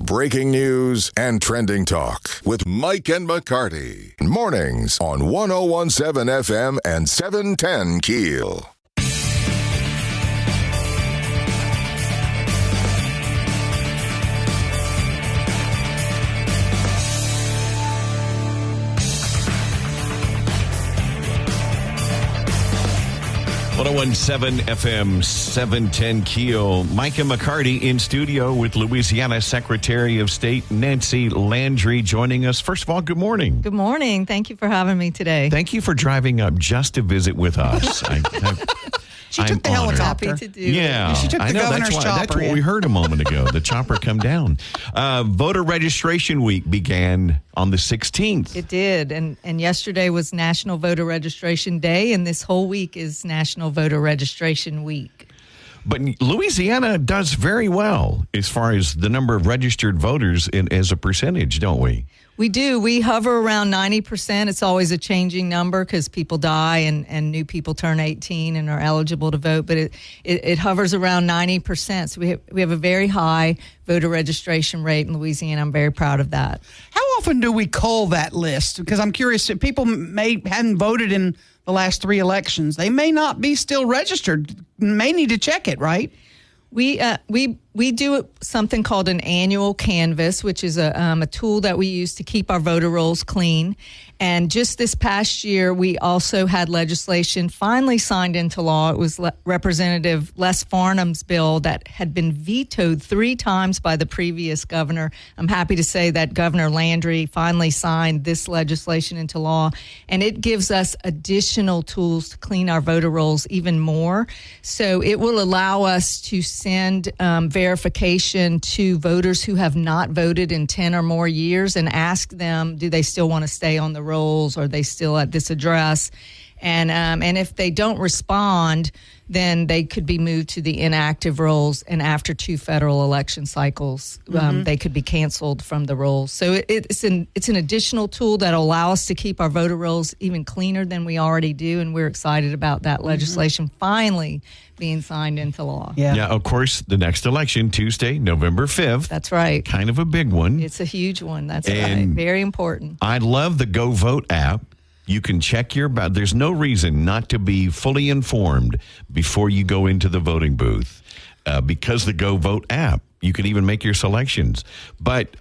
breaking news and trending talk with Mike and McCarty. Mornings on 101.7 FM and 710 KEEL. .101.7 FM 710 KEEL. Mike and McCarty in studio with Louisiana Secretary of State Nancy Landry joining us. First of all, good morning. Good morning. Thank you for having me today. Thank you for driving up just to visit with us. She took the helicopter. Happy to do Yeah, She took the governor's chopper. That's what we heard a moment ago. The chopper come down. Voter registration week began on the 16th. It did, and yesterday was National Voter Registration Day, and this whole week is National Voter Registration Week. But Louisiana does very well as far as the number of registered voters as a percentage, don't we? We do. We hover around 90%. It's always a changing number because people die and new people turn 18 and are eligible to vote. But it hovers around 90%. So we have a very high voter registration rate in Louisiana. I'm very proud of that. How often do we cull that list? Because I'm curious, if people hadn't voted in the last 3 elections, they may not be still registered. May need to check it, right? We do something called an annual canvass, which is a tool that we use to keep our voter rolls clean. And just this past year, we also had legislation finally signed into law. It was Representative Les Farnham's bill that had been vetoed 3 times by the previous governor. I'm happy to say that Governor Landry finally signed this legislation into law, and it gives us additional tools to clean our voter rolls even more. So it will allow us to send verification to voters who have not voted in 10 or more years and ask them, do they still want to stay on the rolls? Or are they still at this address? And if they don't respond, then they could be moved to the inactive rolls. And after 2 federal election cycles, they could be canceled from the rolls. So it's an additional tool that will allow us to keep our voter rolls even cleaner than we already do. And we're excited about that legislation finally being signed into law. Yeah, of course, the next election, Tuesday, November 5th. That's right. Kind of a big one. It's a huge one. That's right. Very important. I love the Go Vote app. You can check your ballot. There's no reason not to be fully informed before you go into the voting booth because the Go Vote app. You can even make your selections. But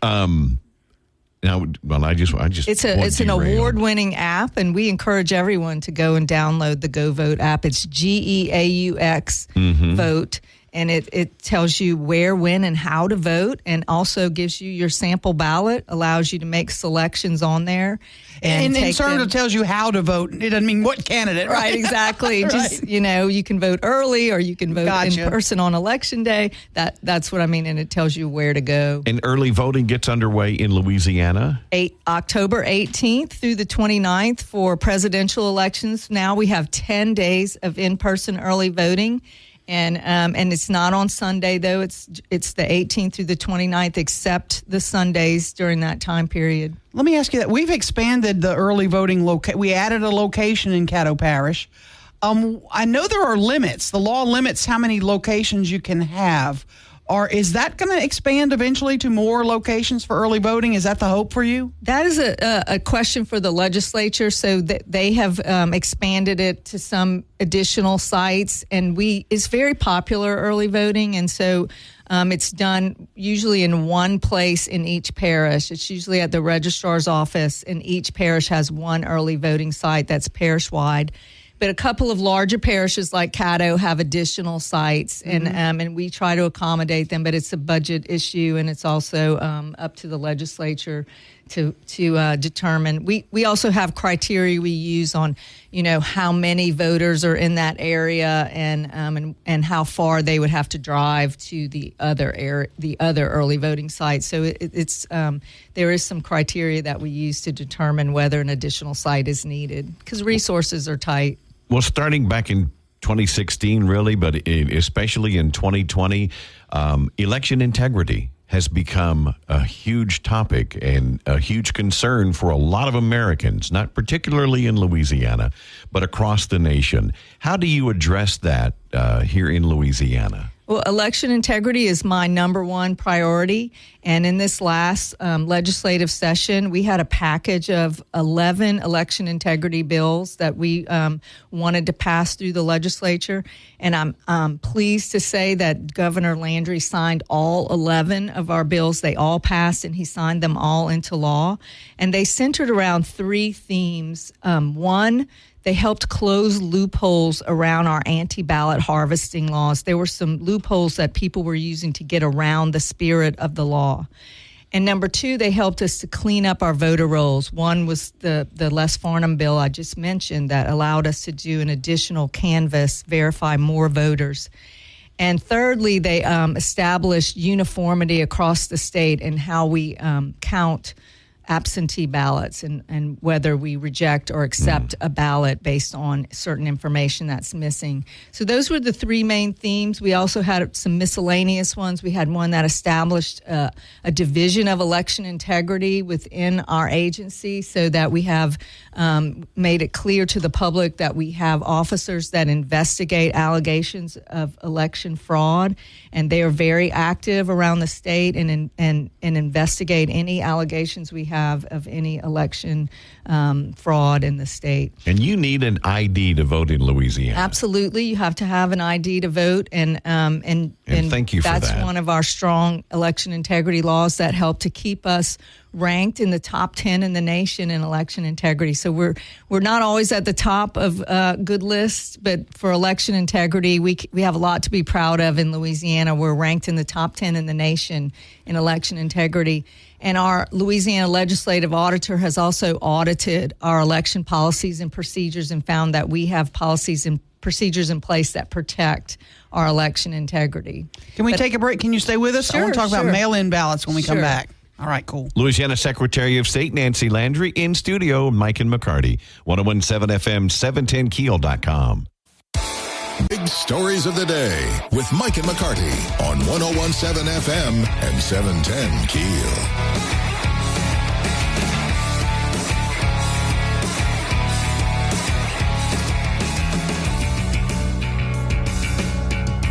it's an award-winning app, and we encourage everyone to go and download the Go Vote app. It's GEAUX Vote. And it tells you where, when, and how to vote, and also gives you your sample ballot, allows you to make selections on there. And in terms of tells you how to vote, it doesn't mean what candidate, right? Right, exactly. Right. Just, you can vote early or you can vote in person on Election Day. That's what I mean, and it tells you where to go. And early voting gets underway in Louisiana? October 18th through the 29th for presidential elections. Now we have 10 days of in-person early voting. And it's not on Sunday, though. It's the 18th through the 29th, except the Sundays during that time period. Let me ask you that. We've expanded the early voting location. We added a location in Caddo Parish. I know there are limits. The law limits how many locations you can have. Or is that going to expand eventually to more locations for early voting? Is that the hope for you? That is a question for the legislature. So that they have expanded it to some additional sites, and it's very popular early voting, and so it's done usually in one place in each parish. It's usually at the registrar's office, and each parish has one early voting site that's parish-wide. But a couple of larger parishes like Caddo have additional sites, and we try to accommodate them. But it's a budget issue, and it's also up to the legislature to determine. We also have criteria we use on, how many voters are in that area, and how far they would have to drive to the other early voting sites. So there is some criteria that we use to determine whether an additional site is needed because resources are tight. Well, starting back in 2016, really, but especially in 2020, election integrity has become a huge topic and a huge concern for a lot of Americans, not particularly in Louisiana, but across the nation. How do you address that here in Louisiana? Well, election integrity is my number one priority. And in this last legislative session, we had a package of 11 election integrity bills that we wanted to pass through the legislature. And I'm pleased to say that Governor Landry signed all 11 of our bills. They all passed, and he signed them all into law. And they centered around three themes. One, they helped close loopholes around our anti-ballot harvesting laws. There were some loopholes that people were using to get around the spirit of the law. And number two, they helped us to clean up our voter rolls. One was the Les Farnham bill I just mentioned that allowed us to do an additional canvass, verify more voters. And thirdly, they established uniformity across the state in how we count absentee ballots and whether we reject or accept a ballot based on certain information that's missing. So those were the three main themes. We also had some miscellaneous ones. We had one that established a division of election integrity within our agency so that we have made it clear to the public that we have officers that investigate allegations of election fraud, and they are very active around the state and investigate any allegations we have of any election fraud in the state. And you need an ID to vote in Louisiana. Absolutely, you have to have an ID to vote, and thank you for that. That's one of our strong election integrity laws that help to keep us ranked in the top 10 in the nation in election integrity. So we're not always at the top of good lists, but for election integrity, we have a lot to be proud of in Louisiana. We're ranked in the top 10 in the nation in election integrity. And our Louisiana legislative auditor has also audited our election policies and procedures and found that we have policies and procedures in place that protect our election integrity. Can we take a break? Can you stay with us? Sure, I want to talk about mail-in ballots when we come Sure. back. All right, cool. Louisiana Secretary of State Nancy Landry in studio, Mike and McCarty, 101.7 FM, 710keel.com. Big stories of the day with Mike and McCarty on 101.7 FM and 710 KEEL.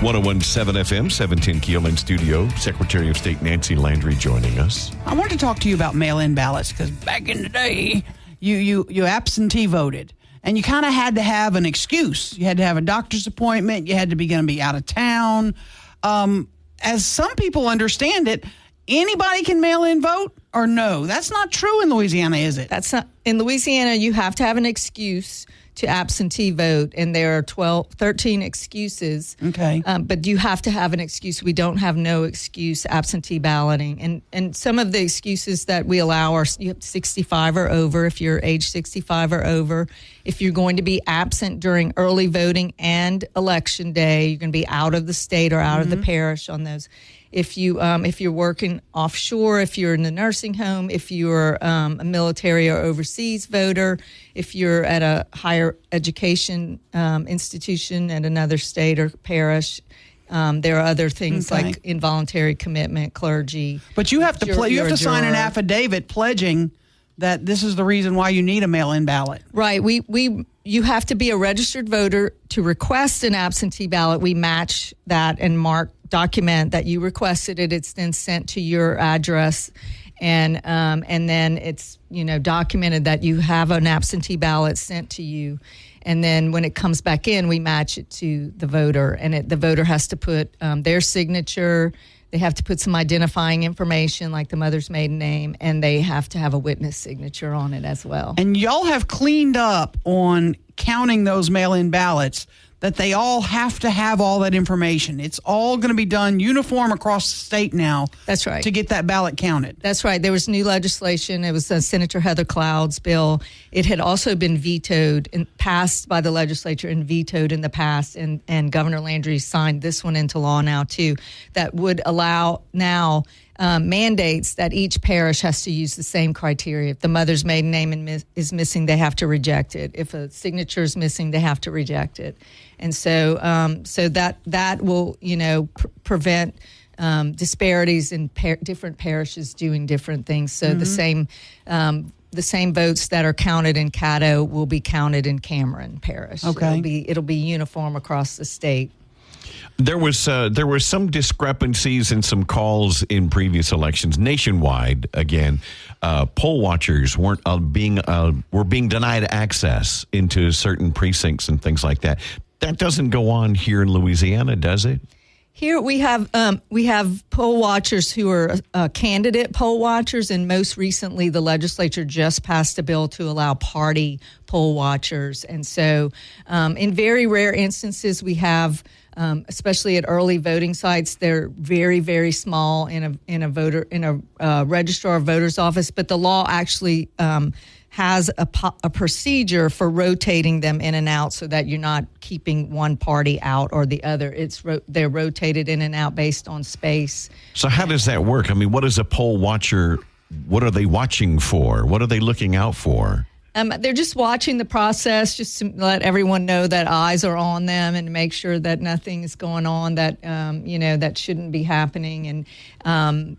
101.7 FM, 710 KEEL in studio. Secretary of State Nancy Landry joining us. I wanted to talk to you about mail-in ballots because back in the day, you absentee voted. And you kind of had to have an excuse. You had to have a doctor's appointment. You had to be going to be out of town. As some people understand it, anybody can mail in vote or no? That's not true in Louisiana, is it? That's not in Louisiana. You have to have an excuse to absentee vote, and there are 13 excuses. Okay. But you have to have an excuse. We don't have no excuse absentee balloting. And some of the excuses that we allow are you have 65 or over, if you're age 65 or over. If you're going to be absent during early voting and election day, you're going to be out of the state or out of the parish on those. If you're working offshore, if you're in the nursing home, if you're a military or overseas voter, if you're at a higher education institution at another state or parish, there are other things like involuntary commitment, clergy. But you have to you have to sign an affidavit pledging that this is the reason why you need a mail-in ballot. Right. You have to be a registered voter to request an absentee ballot. We match that and document that you requested it. It's then sent to your address, and then it's documented that you have an absentee ballot sent to you. And then when it comes back in, we match it to the voter, and the voter has to put their signature. They have to put some identifying information like the mother's maiden name, and they have to have a witness signature on it as well. And y'all have cleaned up on counting those mail-in ballots, that they all have to have all that information. It's all going to be done uniform across the state now. That's right. To get that ballot counted. That's right. There was new legislation. It was Senator Heather Cloud's bill. It had also been vetoed and passed by the legislature and vetoed in the past. And Governor Landry signed this one into law now, too, that would allow now mandates that each parish has to use the same criteria. If the mother's maiden name is missing, they have to reject it. If a signature is missing, they have to reject it. And so that will prevent disparities in different parishes doing different things. So the same votes that are counted in Caddo will be counted in Cameron Parish. Okay, it'll be uniform across the state. There was some discrepancies and some calls in previous elections nationwide. Again, poll watchers were being denied access into certain precincts and things like that. That doesn't go on here in Louisiana, does it? Here we have poll watchers who are candidate poll watchers, and most recently the legislature just passed a bill to allow party poll watchers. And so in very rare instances we have, especially at early voting sites, they're very, very small in a registrar of voters office, but the law actually has a procedure for rotating them in and out so that you're not keeping one party out or the other. They're rotated in and out based on space. So how does that work? I mean, what is a poll watcher? What are they watching for? What are they looking out for? They're just watching the process, just to let everyone know that eyes are on them and to make sure that nothing is going on that that shouldn't be happening. And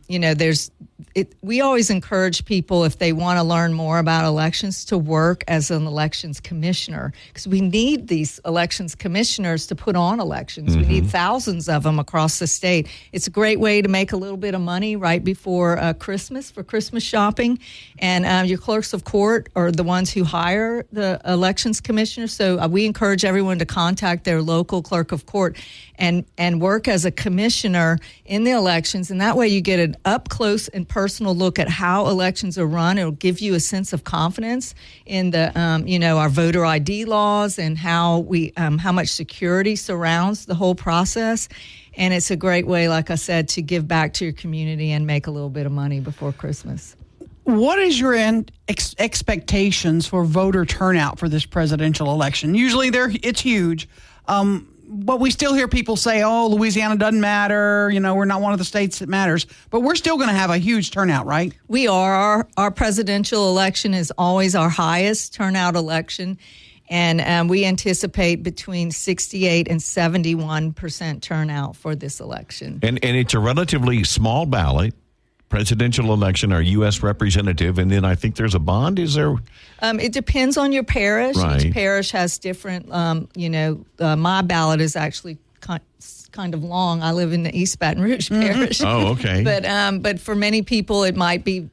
we always encourage people, if they want to learn more about elections, to work as an elections commissioner, because we need these elections commissioners to put on elections. Mm-hmm. We need thousands of them across the state. It's a great way to make a little bit of money right before Christmas for Christmas shopping. And your clerks of court are the ones who hire the elections commissioner. So we encourage everyone to contact their local clerk of court and work as a commissioner in the elections. And that way you get an up close and personal look at how elections are run. It'll give you a sense of confidence in the, our voter ID laws and how much security surrounds the whole process. And it's a great way, like I said, to give back to your community and make a little bit of money before Christmas. What is your expectations for voter turnout for this presidential election? Usually it's huge. But we still hear people say, oh, Louisiana doesn't matter. We're not one of the states that matters. But we're still going to have a huge turnout, right? We are. Our presidential election is always our highest turnout election. And we anticipate between 68 and 71% turnout for this election. And it's a relatively small ballot. Presidential election, our U.S. representative, and then I think there's a bond. Is there? It depends on your parish. Right. Each parish has different, my ballot is actually kind of long. I live in the East Baton Rouge parish. Oh, okay. But for many people, it might be,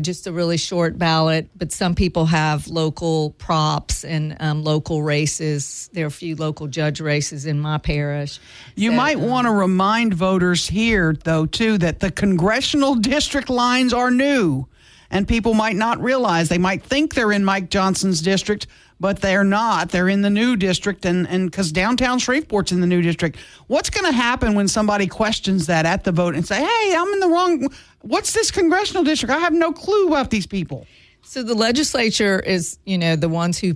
just a really short ballot. But some people have local props and local races. There are a few local judge races in my parish. You might want to remind voters here, though, too, that the congressional district lines are new. And people might not realize. They might think they're in Mike Johnson's district, but they're not. They're in the new district, and because downtown Shreveport's in the new district. What's going to happen when somebody questions that at the vote and say, hey, I'm in the wrong, what's this congressional district? I have no clue about these people. So the legislature is, the ones who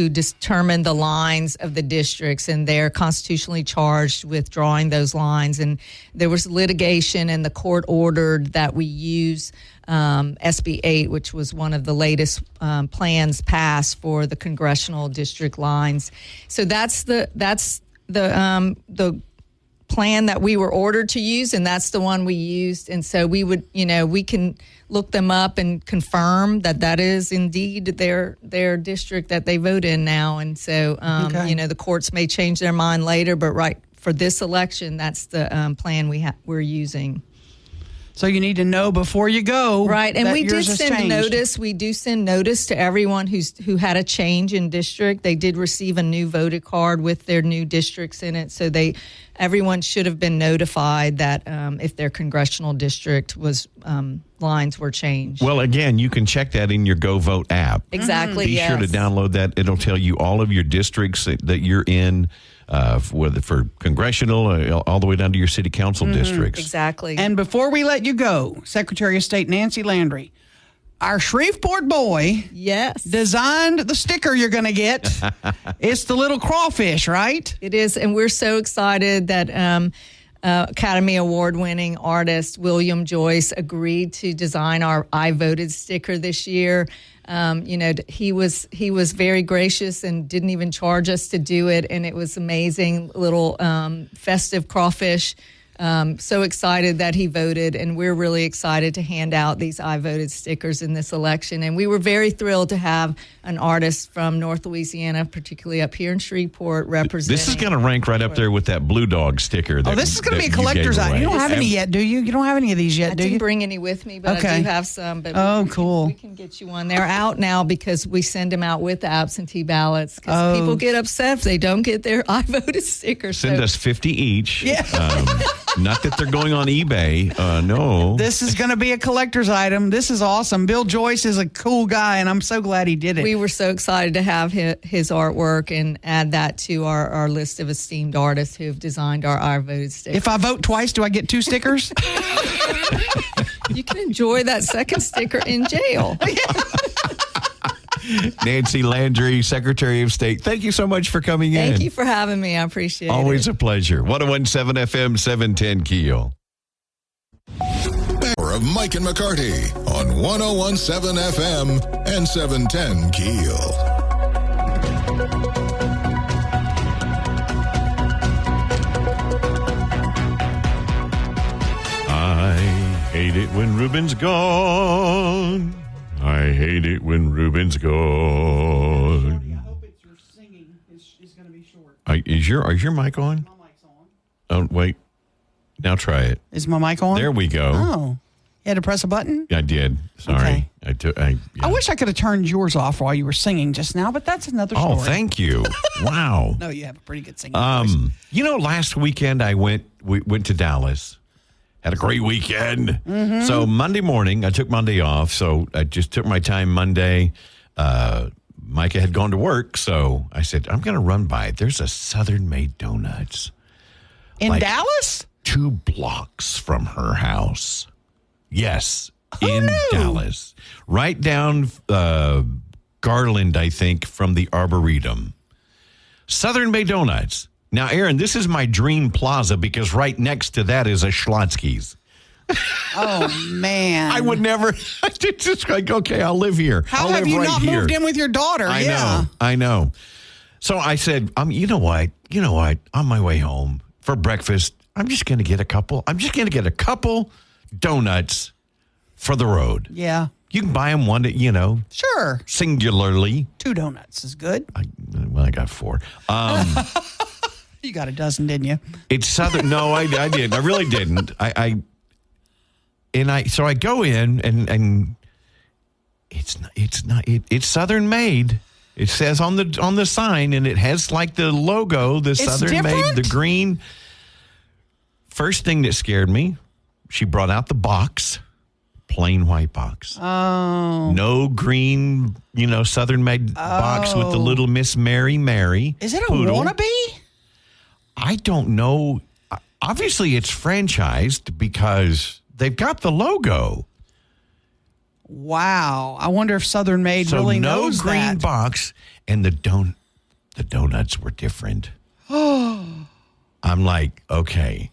determine the lines of the districts, and they're constitutionally charged with drawing those lines. And there was litigation, and the court ordered that we use SB 8, which was one of the latest plans passed for the congressional district lines. So that's the plan that we were ordered to use, and that's the one we used. And so we would, we can look them up and confirm that is indeed their district that they vote in now. And so, the courts may change their mind later, but right for this election, that's the plan we're using. So you need to know before you go. Right, and we did send send notice. We do send notice to everyone who had a change in district. They did receive a new voter card with their new districts in it. So everyone should have been notified that if their congressional district was lines were changed. Well, again, you can check that in your Go Vote app. Exactly. Be sure to download that. It'll tell you all of your districts that you're in. Whether for congressional, all the way down to your city council districts. Exactly. And before we let you go, Secretary of State Nancy Landry, our Shreveport boy designed the sticker you're going to get. It's the little crawfish, right? It is, and we're so excited that Academy Award-winning artist William Joyce agreed to design our I Voted sticker this year. He was very gracious and didn't even charge us to do it, and it was amazing. Little festive crawfish so excited that he voted, and we're really excited to hand out these I voted stickers in this election. And we were very thrilled to have an artist from North Louisiana, particularly up here in Shreveport, representing. This is going to rank right up there with that Blue Dog sticker. This is going to be a collector's item. You don't have any yet, do you? You don't have any of these yet, do you? I didn't bring any with me, but I do have some. But cool. We can get you one. They're out now because we send them out with the absentee ballots because people get upset if they don't get their I voted stickers. Send us 50 each. Yeah. Not that they're going on eBay. No. This is going to be a collector's item. This is awesome. Bill Joyce is a cool guy, and I'm so glad he did it. We were so excited to have his artwork and add that to our list of esteemed artists who have designed our I voted stickers. If I vote twice, do I get 2 stickers? You can enjoy that second sticker in jail. Nancy Landry, Secretary of State, thank you so much for coming in. Thank you for having me. I appreciate it. Always a pleasure. 101.7 FM, 710 KEEL. Hour of Mike and McCarty on 101.7 FM and 710 KEEL. I hate it when Ruben's gone. I hate it when Ruben's gone. I hope it's your singing is going to be short. Is your mic on? My mic's on. Oh, wait. Now try it. Is my mic on? There we go. Oh. You had to press a button? I did. Sorry. Okay. I wish I could have turned yours off while you were singing just now, but that's another story. Oh, thank you. Wow. No, you have a pretty good singing voice. Last weekend we went to Dallas. Had a great weekend. Mm-hmm. So Monday morning, I took Monday off. So I just took my time Monday. Micah had gone to work. So I said, I'm going to run by. There's a Southern Made Donuts. In Dallas? 2 blocks from her house. Yes, in Dallas. Right down Garland, I think, from the Arboretum. Southern Made Donuts. Now, Aaron, this is my dream plaza because right next to that is a Schlotsky's. Oh, man. I would never. It's just like, okay, I'll live here. How I'll have live you right not here. moved in with your daughter? I know. So I said, you know what? On my way home for breakfast, I'm just going to get a couple donuts for the road. Yeah. You can buy them one, Sure. singularly. 2 donuts is good. I got 4. You got a dozen, didn't you? It's Southern. No, I didn't. I really didn't. So I go in and it's Southern Made. It says on the sign, and it has like the logo, the Southern Made, the green. First thing that scared me, she brought out the box, plain white box. Oh. No green, Southern Made box with the little Miss Mary. Is it a poodle. wannabe? I don't know. Obviously, it's franchised because they've got the logo. Wow. I wonder if Southern Made really knows that. No green box, and the donuts were different. I'm like, okay,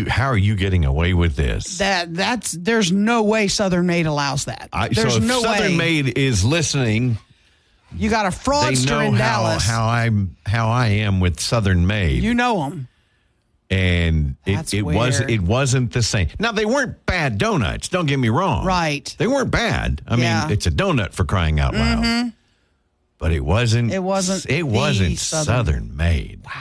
how are you getting away with this? There's no way Southern Made allows that. There's no way. Southern Made is listening. You got a fraudster in Dallas. How I am with Southern Made. You know them. And it wasn't the same. Now, they weren't bad donuts. Don't get me wrong. Right. They weren't bad. I mean, it's a donut for crying out loud. Mm-hmm. But it wasn't. It wasn't Southern Made. Wow.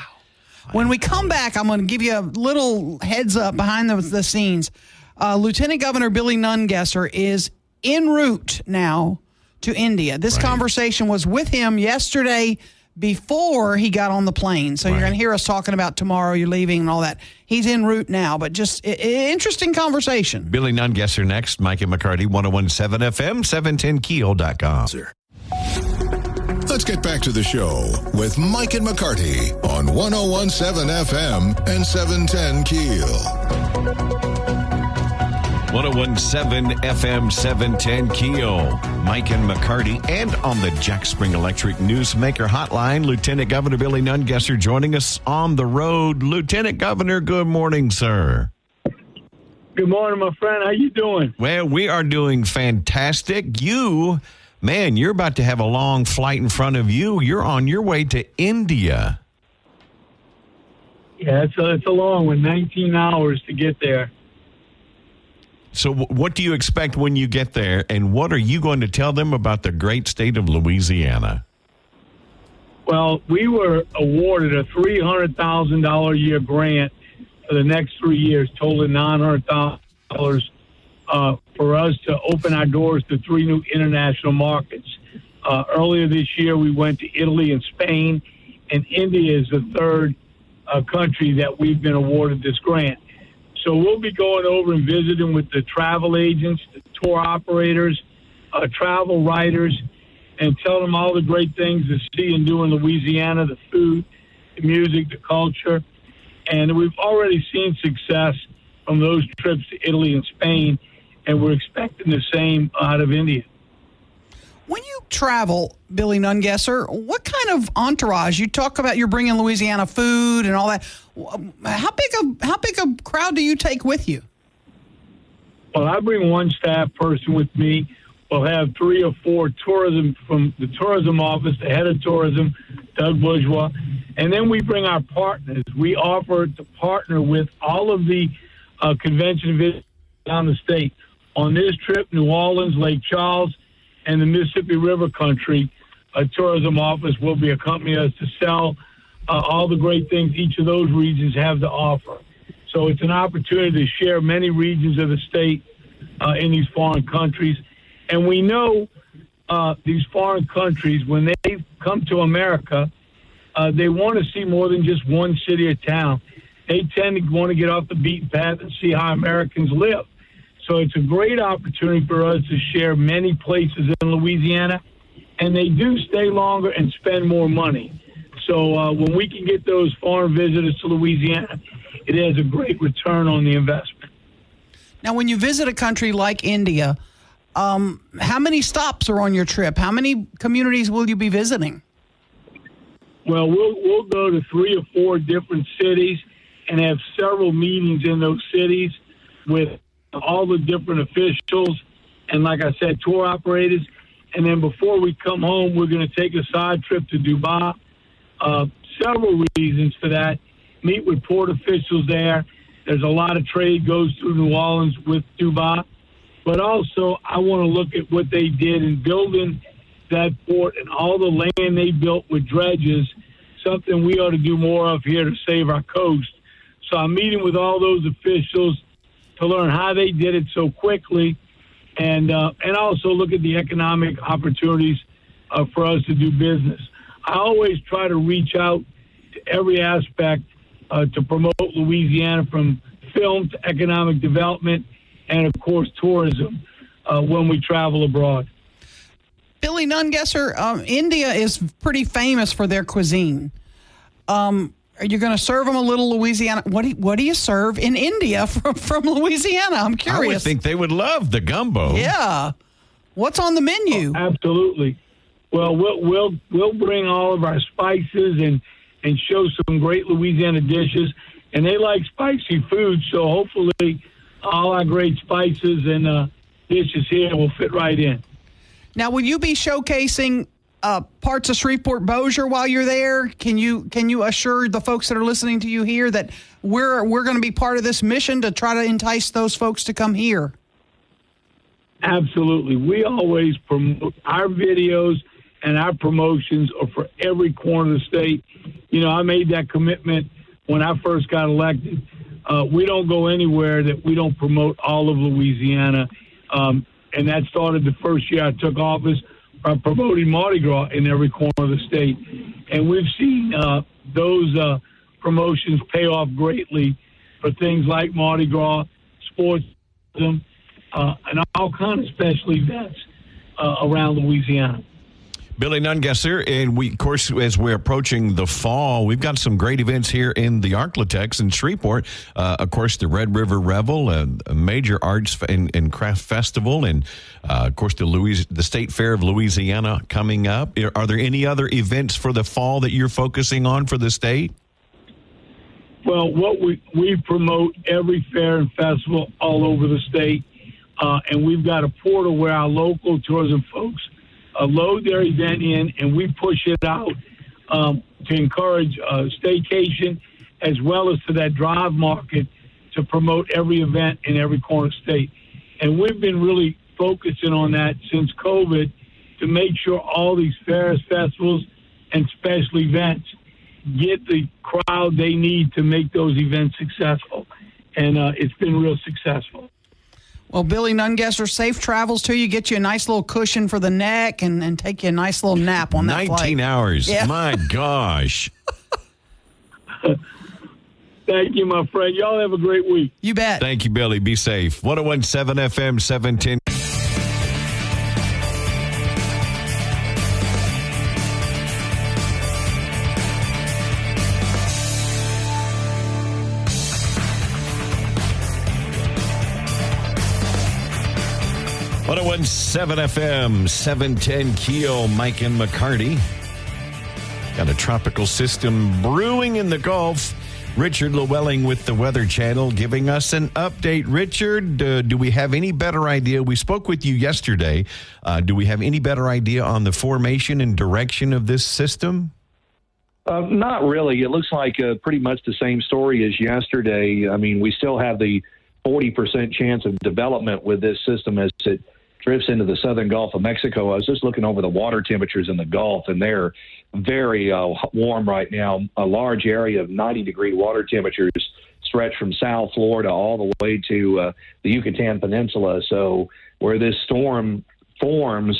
When we come back, I'm going to give you a little heads up behind the scenes. Lieutenant Governor Billy Nungesser is en route now to India. This conversation was with him yesterday before he got on the plane. So you're going to hear us talking about tomorrow you're leaving and all that. He's en route now, but just interesting conversation. Billy Nungesser next. Mike and McCarty, 101.7 FM, 710keel.com. Let's get back to the show with Mike and McCarty on 101.7 FM and 710 KEEL. 101.7 FM 710 KEEL. Mike and McCarty, and on the Jack Spring Electric Newsmaker Hotline, Lieutenant Governor Billy Nungesser joining us on the road. Lieutenant Governor, good morning, sir. Good morning, my friend. How you doing? Well, we are doing fantastic. You're about to have a long flight in front of you. You're on your way to India. Yeah, it's a long one, 19 hours to get there. So what do you expect when you get there, and what are you going to tell them about the great state of Louisiana? Well, we were awarded a $300,000 a year grant for the next 3 years, totaling $900,000 for us to open our doors to 3 new international markets. Earlier this year, we went to Italy and Spain, and India is the third country that we've been awarded this grant. So we'll be going over and visiting with the travel agents, the tour operators, travel writers, and tell them all the great things to see and do in Louisiana, the food, the music, the culture. And we've already seen success from those trips to Italy and Spain, and we're expecting the same out of India. When you travel, Billy Nungesser, what kind of entourage? You talk about you're bringing Louisiana food and all that. How big a crowd do you take with you? Well, I bring one staff person with me. We'll have 3 or 4 tourism from the tourism office, the head of tourism, Doug Bourgeois, and then we bring our partners. We offer to partner with all of the convention visitors down the state. On this trip, New Orleans, Lake Charles, and the Mississippi River Country tourism office will be accompanying us to sell all the great things each of those regions have to offer. So it's an opportunity to share many regions of the state in these foreign countries. And we know these foreign countries, when they come to America, they want to see more than just one city or town. They tend to want to get off the beaten path and see how Americans live. So it's a great opportunity for us to share many places in Louisiana, and they do stay longer and spend more money. So when we can get those foreign visitors to Louisiana, it has a great return on the investment. Now, when you visit a country like India, how many stops are on your trip? How many communities will you be visiting? Well, we'll go to 3 or 4 different cities and have several meetings in those cities with all the different officials and, like I said, tour operators. And then before we come home, we're going to take a side trip to Dubai. Several reasons for that. Meet with port officials there. There's a lot of trade goes through New Orleans with Dubai. But also, I want to look at what they did in building that port and all the land they built with dredges, something we ought to do more of here to save our coast. So I'm meeting with all those officials to learn how they did it so quickly, and also look at the economic opportunities for us to do business. I always try to reach out to every aspect to promote Louisiana, from film to economic development and, of course, tourism when we travel abroad. Billy Nungesser, India is pretty famous for their cuisine. Are you going to serve them a little Louisiana? What do you serve in India from Louisiana? I'm curious. I would think they would love the gumbo. Yeah. What's on the menu? Oh, absolutely. Well, we'll bring all of our spices and show some great Louisiana dishes. And they like spicy food, so hopefully all our great spices and dishes here will fit right in. Now, will you be showcasing parts of Shreveport Bossier while you're there? Can you assure the folks that are listening to you here that we're going to be part of this mission to try to entice those folks to come here? Absolutely. We always promote our videos, and our promotions are for every corner of the state. You know, I made that commitment when I first got elected. We don't go anywhere that we don't promote all of Louisiana. And that started the first year I took office by promoting Mardi Gras in every corner of the state. And we've seen those promotions pay off greatly for things like Mardi Gras, sports, and all kinds of special events around Louisiana. Billy Nungesser, and we, of course, as we're approaching the fall, we've got some great events here in the Arklatex in Shreveport. Of course, the Red River Revel, a major arts and craft festival, and of course, the State Fair of Louisiana coming up. Are there any other events for the fall that you're focusing on for the state? Well, what we promote every fair and festival all over the state, and we've got a portal where our local tourism folks load their event in, and we push it out to encourage staycation as well as to that drive market to promote every event in every corner state. And we've been really focusing on that since COVID to make sure all these fairs, festivals, and special events get the crowd they need to make those events successful. And it's been real successful. Well, Billy Nungesser, safe travels to you. Get you a nice little cushion for the neck and take you a nice little nap on that 19 flight. hours. Yeah. My gosh. Thank you, my friend. Y'all have a great week. You bet. Thank you, Billy. Be safe. 101.7 FM, 710. .107 FM, 710 KEEL, Mike and McCarty. Got a tropical system brewing in the Gulf. Richard Llewellyn with the Weather Channel giving us an update. Richard, do we have any better idea? We spoke with you yesterday. Do we have any better idea on the formation and direction of this system? Not really. It looks like pretty much the same story as yesterday. I mean, we still have the 40% chance of development with this system as it drifts into the southern Gulf of Mexico. I was just looking over the water temperatures in the Gulf, and they're very warm right now. A large area of 90-degree water temperatures stretch from South Florida all the way to the Yucatan Peninsula. So where this storm forms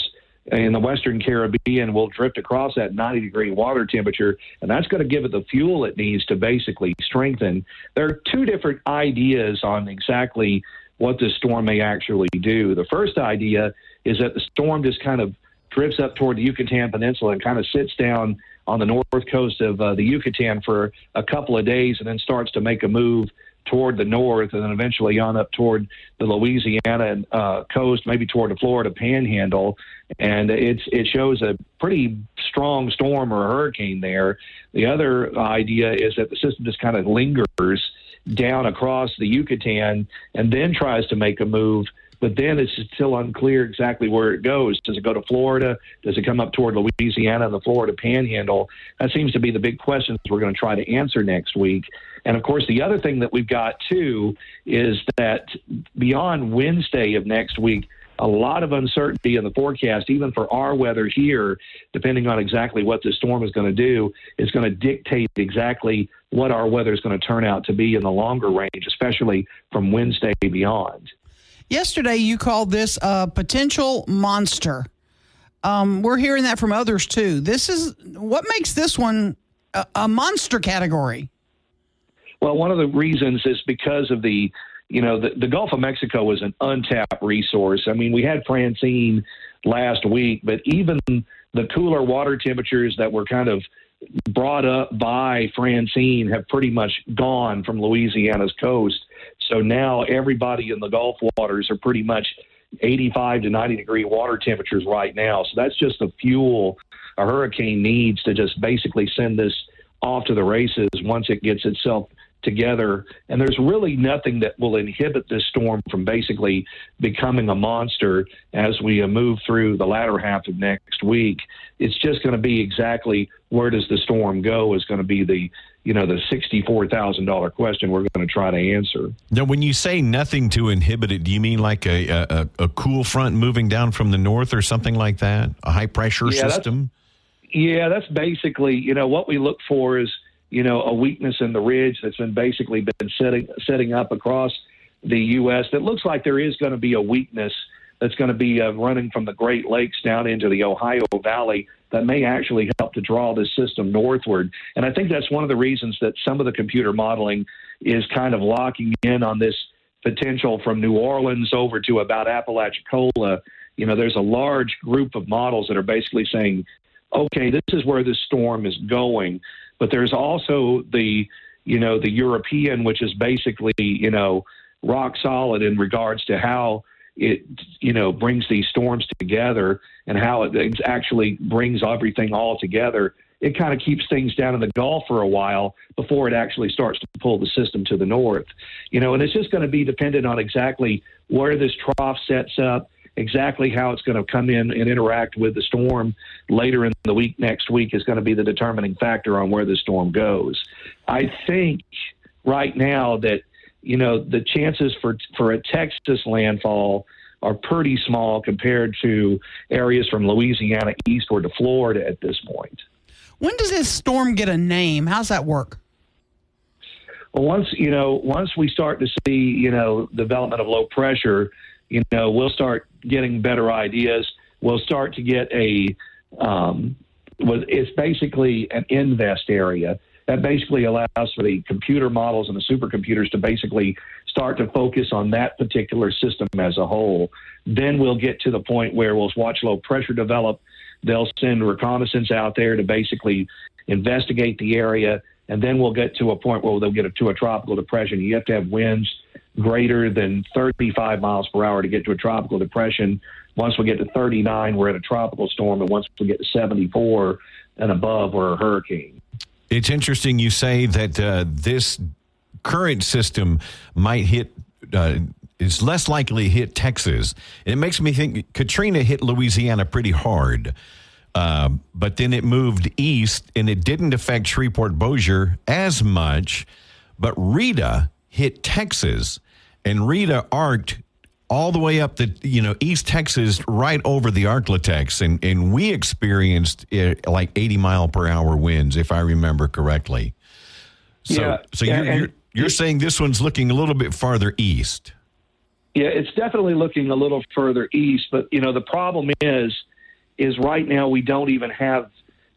in the Western Caribbean will drift across that 90-degree water temperature, and that's going to give it the fuel it needs to basically strengthen. There are two different ideas on exactly what this storm may actually do. The first idea is that the storm just kind of drifts up toward the Yucatan Peninsula and kind of sits down on the north coast of the Yucatan for a couple of days and then starts to make a move toward the north and then eventually on up toward the Louisiana coast, maybe toward the Florida Panhandle. And it shows a pretty strong storm or a hurricane there. The other idea is that the system just kind of lingers down across the Yucatan and then tries to make a move, but then it's still unclear exactly where it goes. Does it go to Florida? Does it come up toward Louisiana and the Florida Panhandle? That seems to be the big questions we're going to try to answer next week. And, of course, the other thing that we've got, too, is that beyond Wednesday of next week, a lot of uncertainty in the forecast, even for our weather here, depending on exactly what this storm is going to do, is going to dictate exactly what our weather is going to turn out to be in the longer range, especially from Wednesday beyond. Yesterday, you called this a potential monster. We're hearing that from others, too. This is what makes this one a monster category. Well, one of the reasons is because of the Gulf of Mexico is an untapped resource. I mean, we had Francine last week, but even the cooler water temperatures that were kind of brought up by Francine have pretty much gone from Louisiana's coast. So now everybody in the Gulf waters are pretty much 85 to 90-degree water temperatures right now. So that's just the fuel a hurricane needs to just basically send this off to the races once it gets itself together. And there's really nothing that will inhibit this storm from basically becoming a monster as we move through the latter half of next week. It's just going to be exactly where does the storm go is going to be the $64,000 question we're going to try to answer. Now, when you say nothing to inhibit it, do you mean like a cool front moving down from the north or something like that? A high pressure system? That's basically, what we look for is, a weakness in the ridge that's been setting up across the U.S. That looks like there is going to be a weakness that's going to be running from the Great Lakes down into the Ohio Valley that may actually help to draw this system northward. And I think that's one of the reasons that some of the computer modeling is kind of locking in on this potential from New Orleans over to about Apalachicola. There's a large group of models that are basically saying, okay, this is where this storm is going. But there's also the European, which is basically, rock solid in regards to how it, brings these storms together and how it actually brings everything all together. It kind of keeps things down in the Gulf for a while before it actually starts to pull the system to the north. And it's just going to be dependent on exactly where this trough sets up, exactly how it's going to come in and interact with the storm later in the week. Next week is going to be the determining factor on where the storm goes. I think right now that, the chances for a Texas landfall are pretty small compared to areas from Louisiana eastward to Florida at this point. When does this storm get a name? How's that work? Well, once we start to see, development of low pressure, we'll start getting better ideas. We'll start to get it's basically an invest area that basically allows for the computer models and the supercomputers to basically start to focus on that particular system as a whole. Then we'll get to the point where we'll watch low pressure develop. They'll send reconnaissance out there to basically investigate the area. And then we'll get to a point where they'll get to a tropical depression. You have to have winds greater than 35 miles per hour to get to a tropical depression. Once we get to 39, we're at a tropical storm. And once we get to 74 and above, we're a hurricane. It's interesting you say that this current system might hit, is less likely to hit Texas. And it makes me think Katrina hit Louisiana pretty hard. But then it moved east, and it didn't affect Shreveport, Bossier as much. But Rita hit Texas, and Rita arced all the way up the, East Texas, right over the Arklatex, and we experienced like 80-mile-per-hour winds, if I remember correctly. So you're saying this one's looking a little bit farther east. Yeah, it's definitely looking a little further east, but the problem is right now we don't even have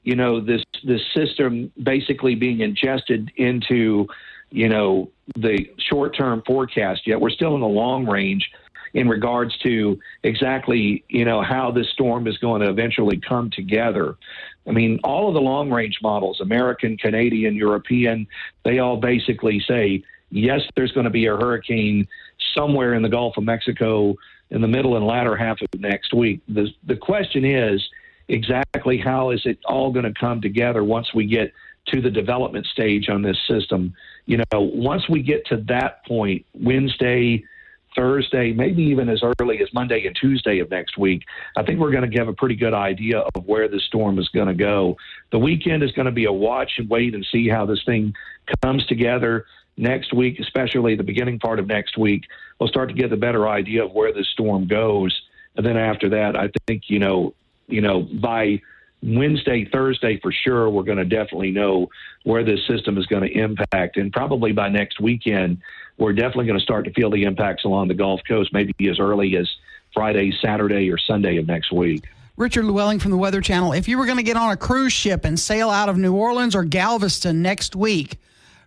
this system basically being ingested into the short-term forecast yet. We're still in the long range in regards to exactly how this storm is going to eventually come together. I mean, all of the long-range models, American, Canadian, European, they all basically say, yes, there's going to be a hurricane somewhere in the Gulf of Mexico in the middle and latter half of next week. The question is exactly how is it all going to come together once we get to the development stage on this system. Once we get to that point, Wednesday, Thursday, maybe even as early as Monday and Tuesday of next week, I think we're going to have a pretty good idea of where the storm is going to go. The weekend is going to be a watch and wait and see how this thing comes together. Next week, especially the beginning part of next week, we'll start to get a better idea of where this storm goes. And then after that, I think, by Wednesday, Thursday, for sure, we're going to definitely know where this system is going to impact. And probably by next weekend, we're definitely going to start to feel the impacts along the Gulf Coast, maybe as early as Friday, Saturday, or Sunday of next week. Richard Llewellyn from the Weather Channel. If you were going to get on a cruise ship and sail out of New Orleans or Galveston next week,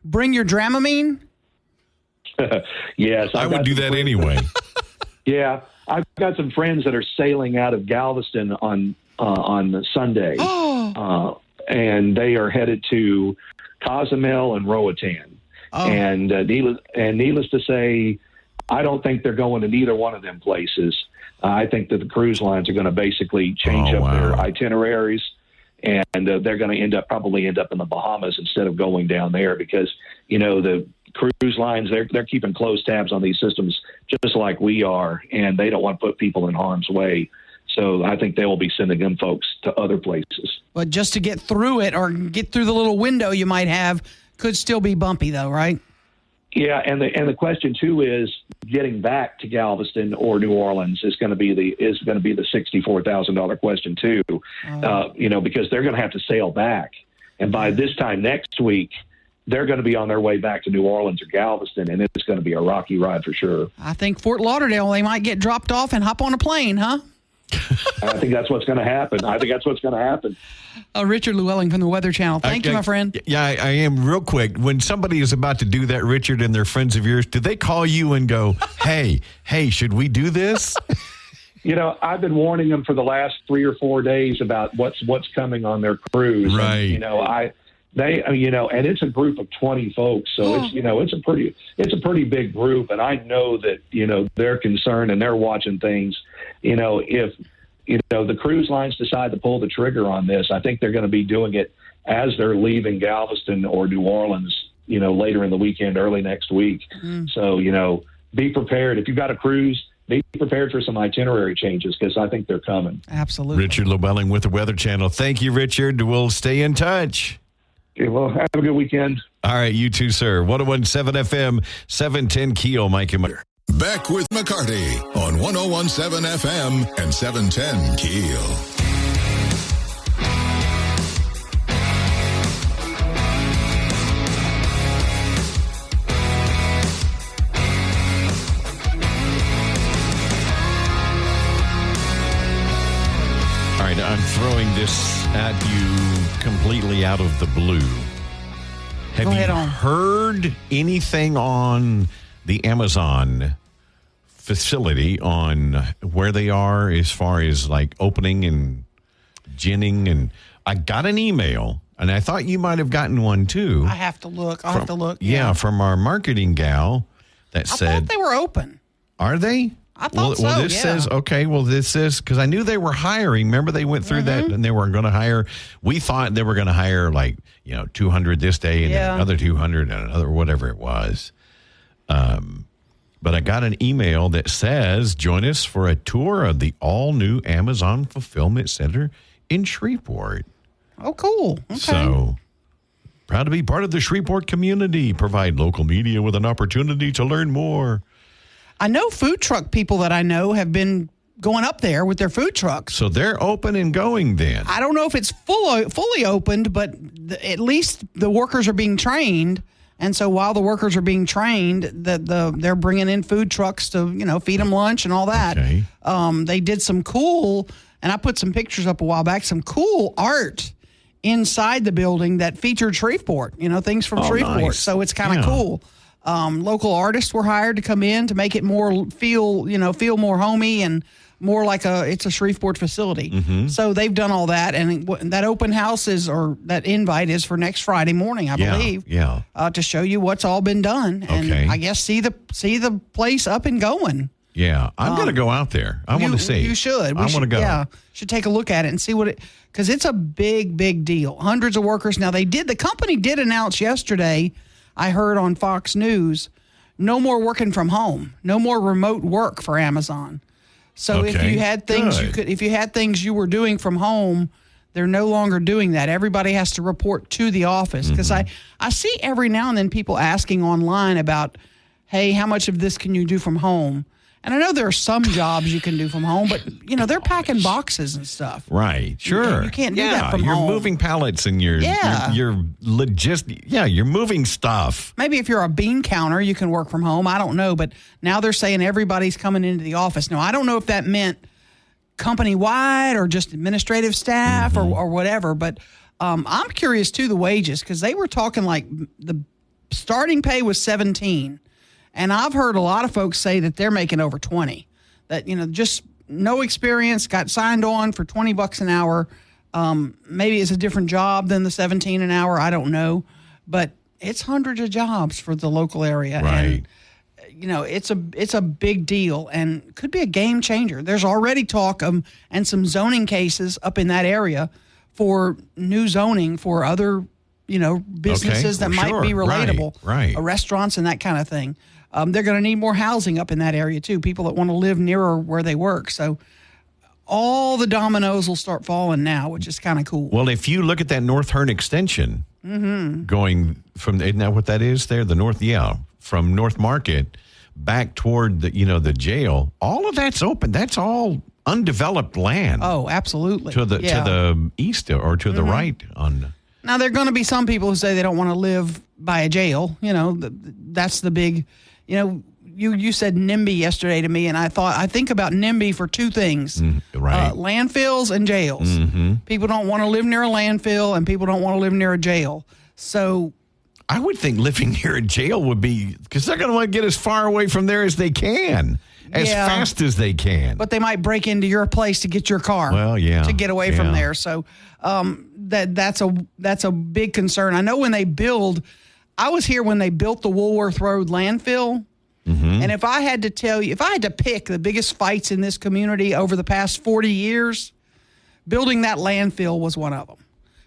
bring your Dramamine? Yes. I would do that anyway. Yeah. I've got some friends that are sailing out of Galveston on Sunday. And they are headed to Cozumel and Roatan. And needless to say, I don't think they're going to neither one of them places. I think that the cruise lines are going to basically change up their itineraries, and they're going to probably end up in the Bahamas instead of going down there because, the cruise lines, they're keeping close tabs on these systems just like we are, and they don't want to put people in harm's way. So I think they will be sending them folks to other places. But just to get through it or get through the little window you might have could still be bumpy, though, right? Yeah, and the question too is getting back to Galveston or New Orleans is going to be the $64,000 question too. Because they're going to have to sail back, and by this time next week, they're going to be on their way back to New Orleans or Galveston, and it's going to be a rocky ride for sure. I think Fort Lauderdale, they might get dropped off and hop on a plane, huh? I think that's what's going to happen. Richard Llewellyn from the Weather Channel. Thank you, my friend. Yeah, I am. Real quick, when somebody is about to do that, Richard, and they're friends of yours, do they call you and go, hey, should we do this? I've been warning them for the last 3 or 4 days about what's coming on their cruise. Right. And, and it's a group of 20 folks, so it's a pretty big group, and I know that they're concerned and they're watching things. If the cruise lines decide to pull the trigger on this, I think they're going to be doing it as they're leaving Galveston or New Orleans, later in the weekend, early next week. So be prepared. If you've got a cruise, be prepared for some itinerary changes because I think they're coming. Absolutely. Richard Llewellyn with the Weather Channel. Thank you, Richard. We'll stay in touch. Okay, well, have a good weekend. All right, you too, sir. 101.7 FM, 710 KEEL, Mike and Mike. Back with McCarty on 101.7 FM and 710 KEEL. All right, I'm throwing this at you completely out of the blue. Have you heard anything on the Amazon facility on where they are as far as like opening and ginning? And I got an email, and I thought you might have gotten one too. I have to look. I'll have to look. Yeah, from our marketing gal that said. I thought they were open. Are they? I thought so, Well, this says, okay, well, this says, because I knew they were hiring. Remember, they went through that, and they were going to hire. We thought they were going to hire, 200 this day, and then another 200, and another whatever it was. But I got an email that says, join us for a tour of the all-new Amazon Fulfillment Center in Shreveport. Oh, cool. Okay. So, proud to be part of the Shreveport community. Provide local media with an opportunity to learn more. I know food truck people that I know have been going up there with their food trucks. So they're open and going then. I don't know if it's fully opened, but at least the workers are being trained. And so while the workers are being trained, they're bringing in food trucks to, feed them lunch and all that. Okay. They did some cool, and I put some pictures up a while back, some cool art inside the building that featured Shreveport, things from Shreveport. Nice. So it's kind of cool. Local artists were hired to come in to make it more feel more homey and more like it's a Shreveport facility. Mm-hmm. So they've done all that, and that open house that invite is for next Friday morning, I believe. Yeah. To show you what's all been done, and I guess see the place up and going. Yeah, I'm going to go out there. I want to see. You should. I want to go. Yeah, should take a look at it and see because it's a big deal. Hundreds of workers. Now the company did announce yesterday. I heard on Fox News, no more working from home, no more remote work for Amazon. So if you had things you were doing from home, they're no longer doing that. Everybody has to report to the office because I see every now and then people asking online about, hey, how much of this can you do from home? And I know there are some jobs you can do from home, but they're packing boxes and stuff. Right, sure. You can't do that from home. You're moving pallets and you're moving stuff. Maybe if you're a bean counter, you can work from home. I don't know, but now they're saying everybody's coming into the office. Now, I don't know if that meant company-wide or just administrative staff or whatever, but I'm curious, too, the wages, because they were talking like the starting pay was 17. And I've heard a lot of folks say that they're making over 20, that, just no experience, got signed on for $20 an hour. Maybe it's a different job than the 17 an hour. I don't know. But it's hundreds of jobs for the local area. Right. And, it's a big deal and could be a game changer. There's already talk and some zoning cases up in that area for new zoning for other, businesses that might be relatable. Right. Restaurants and that kind of thing. They're going to need more housing up in that area, too, people that want to live nearer where they work. So all the dominoes will start falling now, which is kind of cool. Well, if you look at that North Hearn extension going from, isn't that what that is there? The North, from North Market back toward the jail, all of that's open. That's all undeveloped land. Oh, absolutely. To the east or to the right on. Now, there are going to be some people who say they don't want to live by a jail. That's the big, you said NIMBY yesterday to me, and I think about NIMBY for two things. Right. Landfills and jails. Mm-hmm. People don't want to live near a landfill, and people don't want to live near a jail. So I would think living near a jail would be, because they're going to want to get as far away from there as they can. As fast as they can. But they might break into your place to get your car. Well, yeah. To get away from there. So that's a big concern. I know when they I was here when they built the Woolworth Road landfill. Mm-hmm. And if I had to pick the biggest fights in this community over the past 40 years, building that landfill was one of them.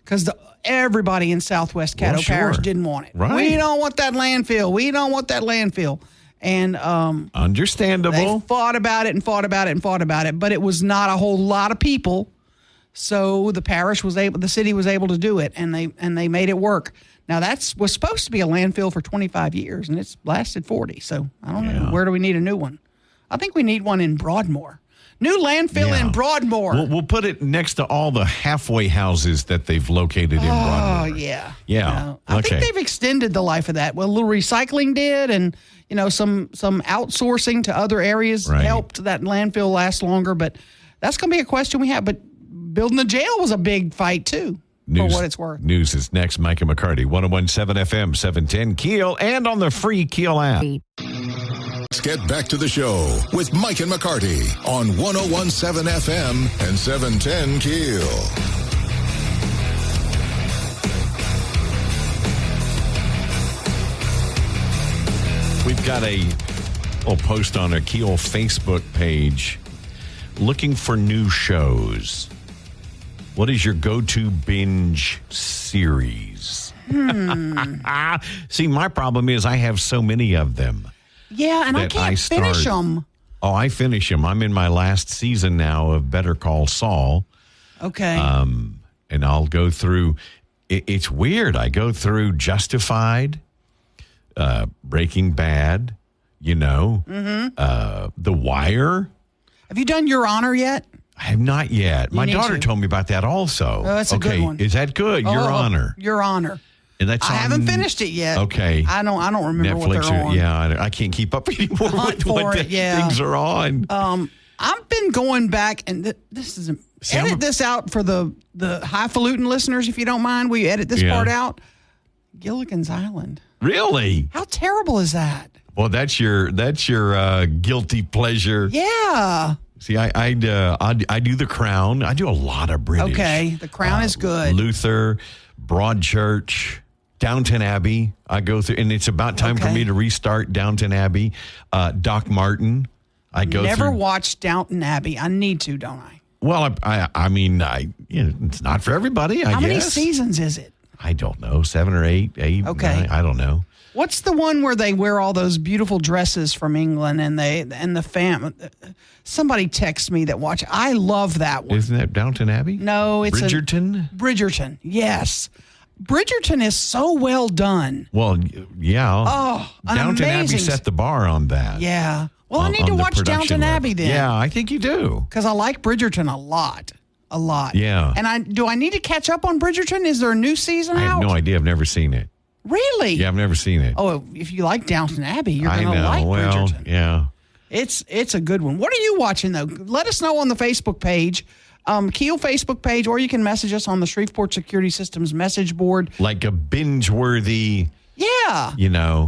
Because everybody in Southwest Caddo Parish didn't want it. Right. We don't want that landfill. We don't want that landfill. And understandable. They fought about it, but it was not a whole lot of people. So the city was able to do it, and they made it work. Now, was supposed to be a landfill for 25 years, and it's lasted 40. So I don't know. Where do we need a new one? I think we need one in Broadmoor. New landfill in Broadmoor. We'll put it next to all the halfway houses that they've located in Broadmoor. Oh, yeah. Yeah. I think they've extended the life of that. Well, a little recycling did, and, some outsourcing to other areas helped that landfill last longer. But that's going to be a question we have. But building the jail was a big fight, too, for what it's worth. News is next. Mike and McCarty, 101.7 FM, 710 KEEL, and on the free KEEL app. Let's get back to the show with Mike and McCarty on 101.7 FM and 710 KEEL. We've got a little post on our KEEL Facebook page looking for new shows. What is your go-to binge series? See, my problem is I have so many of them. Yeah, and I can't finish them. Oh, I finish them. I'm in my last season now of Better Call Saul. Okay. And I'll go through. It's weird. I go through Justified, Breaking Bad, The Wire. Have you done Your Honor yet? I have not yet. My daughter told me about that also. Oh, that's a good one. Is that good? Your Honor. Your Honor. And that's I haven't finished it yet. Okay. I don't remember Netflix, what they're on. Yeah, I can't keep up anymore with what things are on. I've been going back, and this is edit this out for the highfalutin listeners, if you don't mind. Will you edit this part out? Gilligan's Island. Really? How terrible is that? Well, that's your guilty pleasure. Yeah. See, I do The Crown. I do a lot of British. Okay, The Crown is good. Luther, Broadchurch, Downton Abbey. I go through, and it's about time for me to restart Downton Abbey. Doc Martin. I go Never through. watched Downton Abbey. I need to, don't I? Well, I mean, it's not for everybody. How guess. many seasons is it? I don't know, 7 or 8. Okay, 9, I don't know. What's the one where they wear all those beautiful dresses from England and the family? Somebody text me that watch. I love that one. Isn't that Downton Abbey? No, it's Bridgerton. Bridgerton, yes. Bridgerton is so well done. Well, yeah. Oh, Downton Abbey set the bar on that. Yeah. Well, I need to watch Downton Abbey then. Yeah, I think you do. Because I like Bridgerton a lot. A lot. Yeah. And do I need to catch up on Bridgerton? Is there a new season out? I have no idea. I've never seen it. Really? Yeah, I've never seen it. Oh, if you like Downton Abbey, you're going to like Bridgerton. Yeah. It's a good one. What are you watching, though? Let us know on the Facebook page, KEEL Facebook page, or you can message us on the Shreveport Security Systems message board. Like a binge-worthy... Yeah.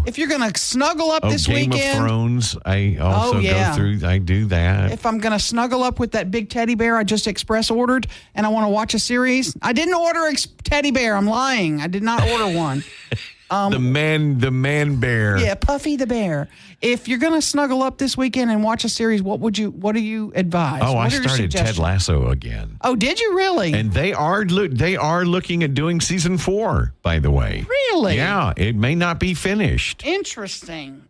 If you're going to snuggle up this Game weekend. Game of Thrones, I also go through, I do that. If I'm going to snuggle up with that big teddy bear I just express ordered and I want to watch a series, I didn't order a teddy bear. I'm lying. I did not order one. The man bear. Yeah, Puffy the bear. If you're going to snuggle up this weekend and watch a series, what do you advise? Oh, I started Ted Lasso again. Oh, did you really? And they are looking at doing season 4, by the way. Really? Yeah, it may not be finished. Interesting.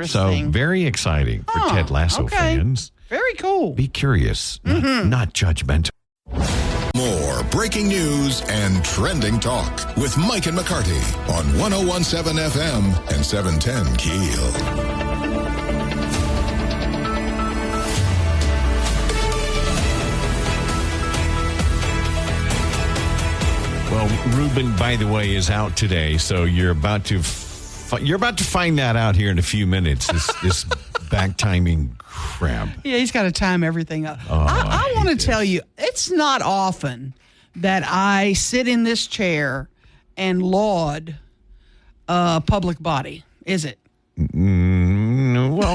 So very exciting for Ted Lasso fans. Very cool. Be curious, not judgmental. More breaking news and trending talk with Mike and McCarty on 101.7 FM and 710 KEEL. Well, Ruben, by the way, is out today, so you're about to find that out here in a few minutes. This back timing crap. Yeah, he's got to time everything up. Oh, I want to tell you, it's not often that I sit in this chair and laud a public body, is it? Well,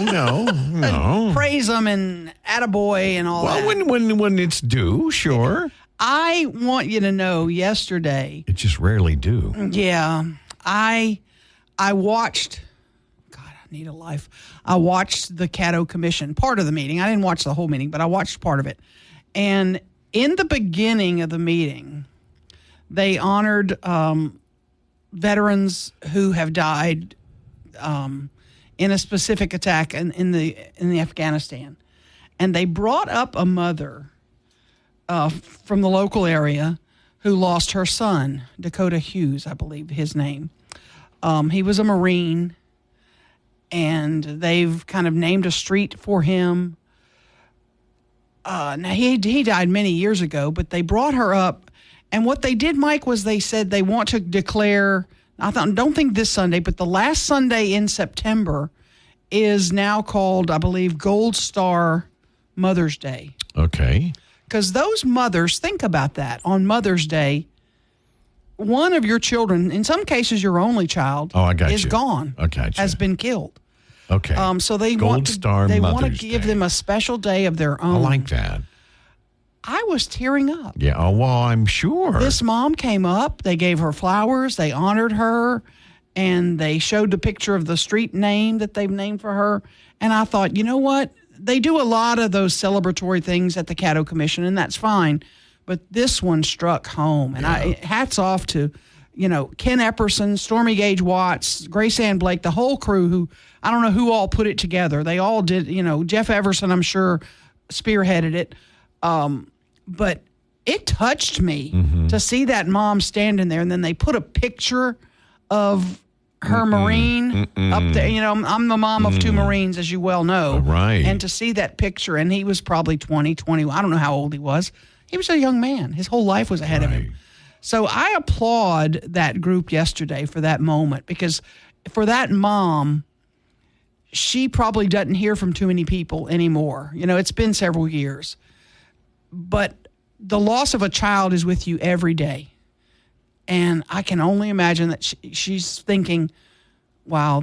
no. Praise them and attaboy and all that. Well, when it's due, sure. I want you to know yesterday. It just rarely do. Yeah. I watched, God, I need a life. I watched the Caddo Commission, part of the meeting. I didn't watch the whole meeting, but I watched part of it. And in the beginning of the meeting, they honored veterans who have died in a specific attack in the Afghanistan. And they brought up a mother from the local area who lost her son, Dakota Hughes, I believe his name. He was a Marine, and they've kind of named a street for him. Now, he died many years ago, but they brought her up. And what they did, Mike, was they said they want to declare, don't think this Sunday, but the last Sunday in September is now called, I believe, Gold Star Mother's Day. Okay. Because those mothers, think about that, on Mother's Day, one of your children, in some cases your only child, is gone, has been killed. Okay. So they want to give them a special day of their own. I like that. I was tearing up. Yeah, well, I'm sure. This mom came up, they gave her flowers, they honored her, and they showed the picture of the street name that they've named for her. And I thought, you know what? They do a lot of those celebratory things at the Caddo Commission, and that's fine. But this one struck home. And hats off to, Ken Epperson, Stormy Gage Watts, Grace Ann Blake, the whole crew who, I don't know who all put it together. They all did, Jeff Everson, I'm sure, spearheaded it. But it touched me to see that mom standing there, and then they put a picture of her Marine up there. I'm the mom of two Marines, as you well know. Right. And to see that picture, and he was probably 20, I don't know how old he was. He was a young man. His whole life was ahead of him. So I applaud that group yesterday for that moment, because for that mom, she probably doesn't hear from too many people anymore. It's been several years. But the loss of a child is with you every day. And I can only imagine that she's thinking, wow,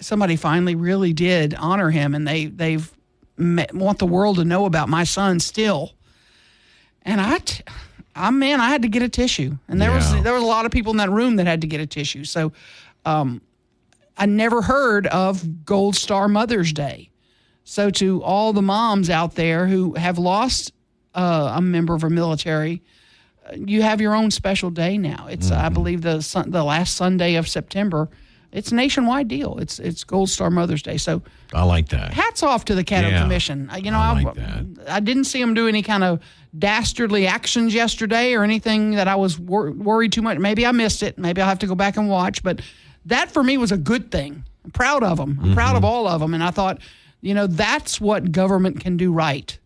somebody finally really did honor him, and they want the world to know about my son still. And I had to get a tissue. And there was a lot of people in that room that had to get a tissue. So I never heard of Gold Star Mother's Day. So to all the moms out there who have lost a member of our military, you have your own special day now. It's I believe the last Sunday of September. It's a nationwide deal. It's Gold Star Mother's Day. So I like that. Hats off to the Caddo Commission. I like that. I didn't see them do any kind of dastardly actions yesterday or anything that I was worried too much. Maybe I missed it. Maybe I'll have to go back and watch. But that for me was a good thing. I'm proud of them. I'm proud of all of them. And I thought, that's what government can do right.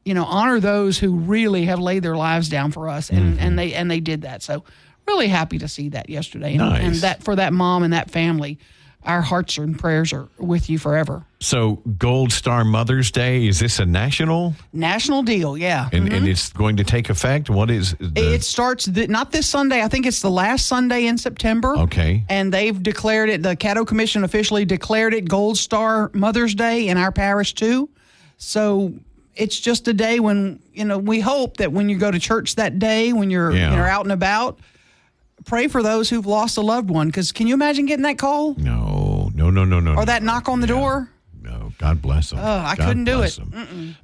Honor those who really have laid their lives down for us, and they did that. So really happy to see that yesterday. Nice. And that for that mom and that family, our hearts and prayers are with you forever. So Gold Star Mother's Day, is this a national deal? Yeah. And it's going to take effect? What is it starts not this Sunday. I think it's the last Sunday in September. Okay. And they've declared it, the Caddo Commission officially declared it Gold Star Mother's Day in our parish too. So it's just a day when, we hope that when you go to church that day, when you're out and about, pray for those who've lost a loved one. Because can you imagine getting that call? No. Or that knock on the door? No. God bless them. I couldn't do it.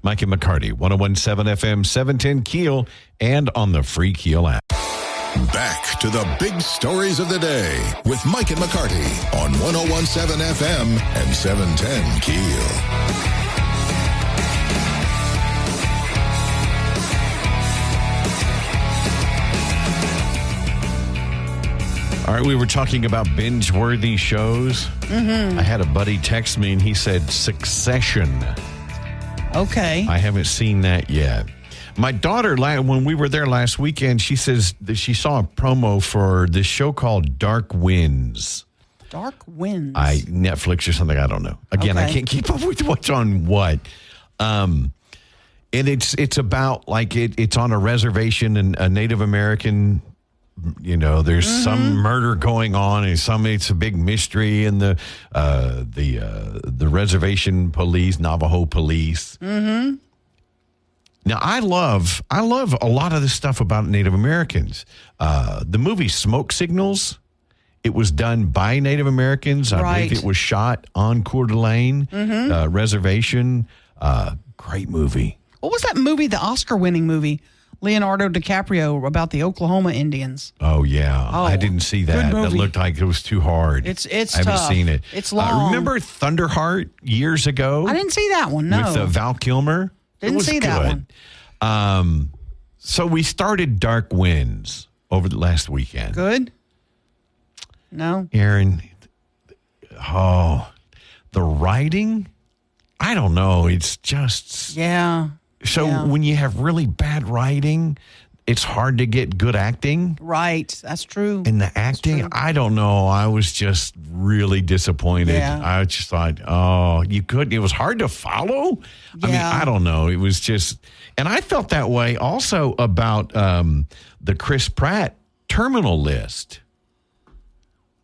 Mike and McCarty, 101.7 FM, 710 KEEL, and on the free KEEL app. Back to the big stories of the day with Mike and McCarty on 101.7 FM and 710 KEEL. All right, we were talking about binge-worthy shows. I had a buddy text me, and he said Succession. Okay. I haven't seen that yet. My daughter, when we were there last weekend, she says that she saw a promo for this show called Dark Winds. Dark Winds? Netflix or something, I don't know. Again, I can't keep up with what's on what. And it's about, it's on a reservation, and a Native American... there's some murder going on, and it's a big mystery, and the reservation police, Navajo police. Now, I love a lot of the stuff about Native Americans. The movie Smoke Signals, it was done by Native Americans. I believe it was shot on Coeur d'Alene reservation. Great movie. What was that movie? The Oscar-winning movie. Leonardo DiCaprio about the Oklahoma Indians. Oh, yeah. I didn't see that. It looked like it was too hard. It's I haven't seen it. It's long. Remember Thunderheart years ago? I didn't see that one, no. With Val Kilmer? Didn't see that one. So we started Dark Winds over the last weekend. Good? No? Aaron, the writing, I don't know. It's just... Yeah. So when you have really bad writing, it's hard to get good acting. Right. That's true. And the acting, I don't know. I was just really disappointed. Yeah. I just thought, you couldn't. It was hard to follow. I mean, I don't know. It was just, and I felt that way also about the Chris Pratt Terminal List.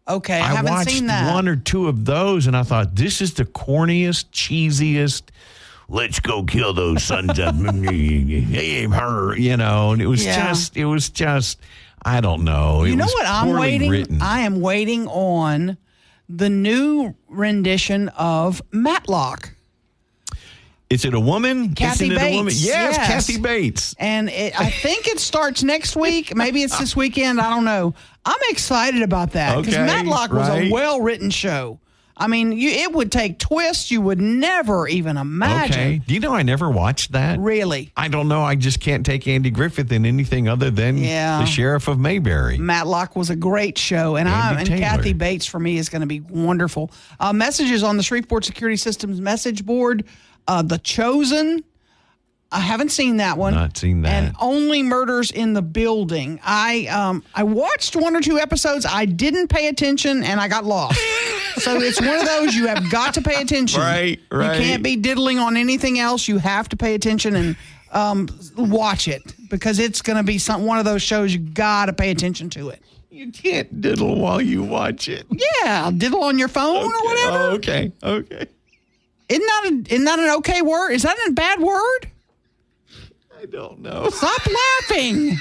Okay, I haven't watched seen that. one or two of those, and I thought, this is the corniest, cheesiest, let's go kill those sons of her, you know, and it was just, I don't know. You know what I'm waiting? Written. I am waiting on the new rendition of Matlock. Is it a woman? Kathy Isn't it Bates. a woman? Yes, Kathy Bates. And I think it starts next week. Maybe it's this weekend. I don't know. I'm excited about that because Matlock was a well-written show. I mean, it would take twists you would never even imagine. Okay. Do you know I never watched that? Really? I don't know. I just can't take Andy Griffith in anything other than the Sheriff of Mayberry. Matlock was a great show, and Kathy Bates for me is going to be wonderful. Messages on the Shreveport Security Systems message board. The Chosen. I haven't seen that one. Not seen that. And Only Murders in the Building. I watched one or two episodes. I didn't pay attention, and I got lost. So it's one of those you have got to pay attention. Right. You can't be diddling on anything else. You have to pay attention and watch it because it's going to be one of those shows you got to pay attention to it. You can't diddle while you watch it. Yeah, diddle on your phone or whatever. Oh, okay. Isn't that an okay word? Is that a bad word? I don't know. Stop laughing.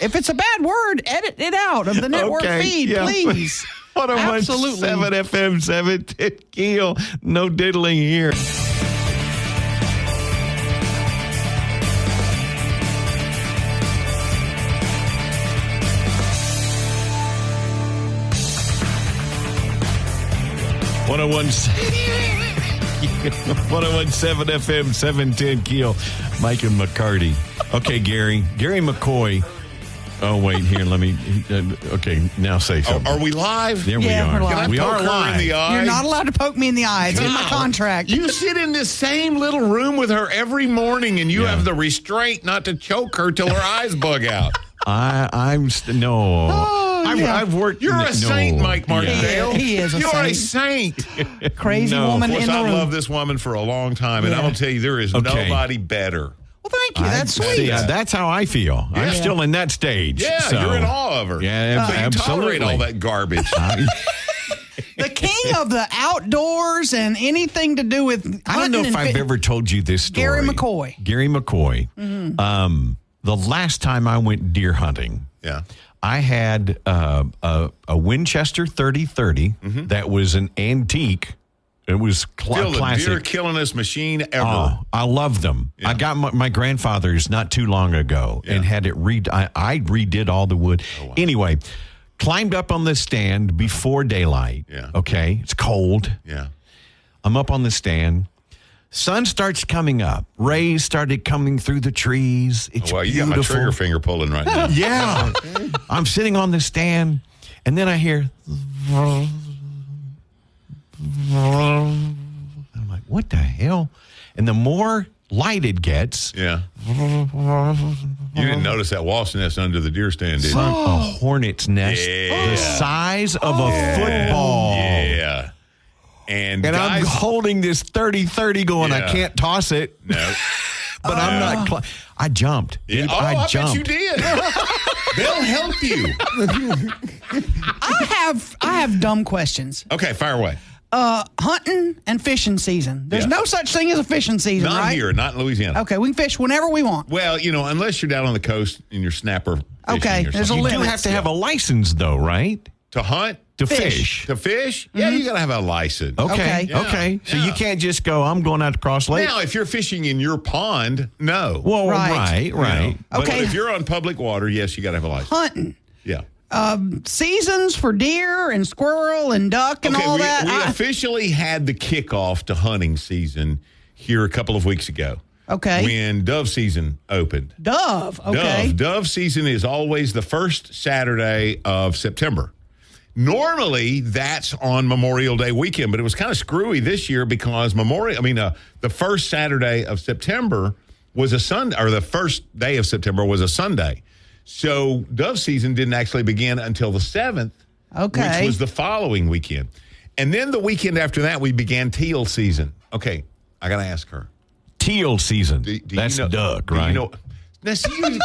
If it's a bad word, edit it out of the network feed, please. 101.7 FM 710 KEEL. No diddling here. One 101.7 FM 710 KEEL. Mike and McCarty. Okay, Gary McCoy. Oh, wait, here, let me. Okay, now say something. Are we live? There we are. We're live. We are Poke her live. in the eye? You're not allowed to poke me in the eye. It's in my contract. You sit in this same little room with her every morning, and you have the restraint not to choke her till her eyes bug out. No. I've worked. You're a saint, Mike Martindale. He is a You're saint. a saint. Crazy No. woman Of in course, the I've room. loved this woman for a long time, and I'm going to tell you, there is nobody better. Well, thank you. That's sweet. See, that's how I feel. I'm Yeah. still in that stage. Yeah, so. you're in awe of her. Yeah, so you absolutely. tolerate all that garbage. The king of the outdoors and anything to do with I don't know if I've ever told you this story. Gary McCoy. Gary McCoy. Mm-hmm. The last time I went deer hunting, I had a Winchester 30-30 that was an antique. It was Still the classic. deer killingest machine ever. Oh, I love them. Yeah. I got my grandfather's not too long ago and had it I redid all the wood. Oh, wow. Anyway, climbed up on the stand before daylight. Yeah. Okay. It's cold. Yeah. I'm up on the stand. Sun starts coming up. Rays started coming through the trees. It's Well, you beautiful. got my trigger finger pulling right now. Yeah. I'm sitting on the stand, and then I hear... I'm like, what the hell? And the more light it gets... Yeah. You didn't notice that wasp nest under the deer stand, did you? A hornet's nest the size of a football. Yeah. And I'm guys, holding this 30-30 going, I can't toss it. no. But I'm not... I jumped. Yeah. Dude, Oh, I jumped. bet you did. They'll help you. I have dumb questions. Okay, fire away. Hunting and fishing season. There's no such thing as a fishing season, Not right? here, not in Louisiana. Okay, we can fish whenever we want. Well, unless you're down on the coast and you're snapper fishing Okay, or there's a something. You do limit. have to have a license, though, right? To hunt? To fish. To fish? Yeah, you got to have a license. Okay. Okay. Okay. So Yeah. you can't just go, I'm going out to Cross Lake. Now, if you're fishing in your pond, no. Well, Right. right. But Okay. if you're on public water, yes, you got to have a license. Hunting. Yeah. Seasons for deer and squirrel and duck and all we that. officially had the kickoff to hunting season here a couple of weeks ago. Okay. When dove season opened. Dove. Okay. Dove season is always the first Saturday of September. Normally, that's on Memorial Day weekend, but it was kind of screwy this year because the first Saturday of September was a Sunday, or the first day of September was a Sunday. So dove season didn't actually begin until the 7th, okay, which was the following weekend. And then the weekend after that, we began teal season. Okay, I got to ask her. Teal season. That's you know, duck, right? Now, see,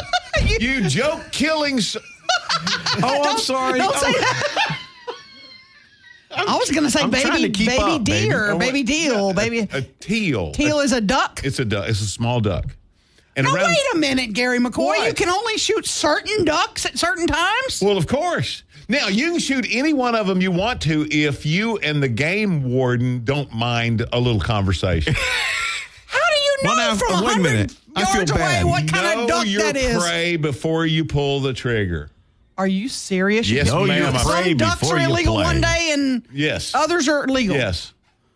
you joke killing. I'm sorry. Don't say that. I was going to say baby deer, baby deal, baby. A teal. Teal is a duck? It's a duck. It's a small duck. And now, wait a minute, Gary McCoy. What? You can only shoot certain ducks at certain times? Well, of course. Now, you can shoot any one of them you want to if you and the game warden don't mind a little conversation. How do you know from 100 yards away what kind of duck that is? Know your prey before you pull the trigger. Are you serious? Yes, ma'am. Some ducks are illegal one day and others are legal. Yes.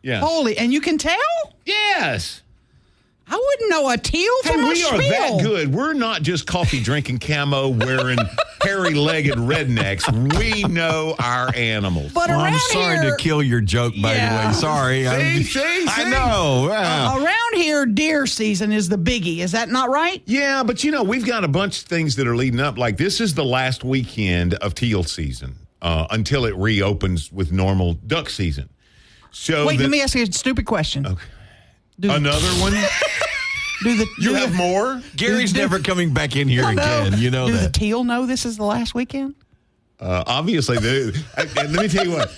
Holy, and you can tell? Yes. I wouldn't know a teal from a we are schmeal. that good. We're not just coffee drinking camo wearing hairy-legged rednecks. We know our animals. But I'm sorry to kill your joke, by the way. Sorry. See? I know. Wow. Around here, deer season is the biggie. Is that not right? Yeah, but we've got a bunch of things that are leading up. Like this is the last weekend of teal season until it reopens with normal duck season. So wait, let me ask you a stupid question. Okay. Another one? You have more? Gary's never coming back in here again. You know that. Do the teal know this is the last weekend? Obviously. And let me tell you what.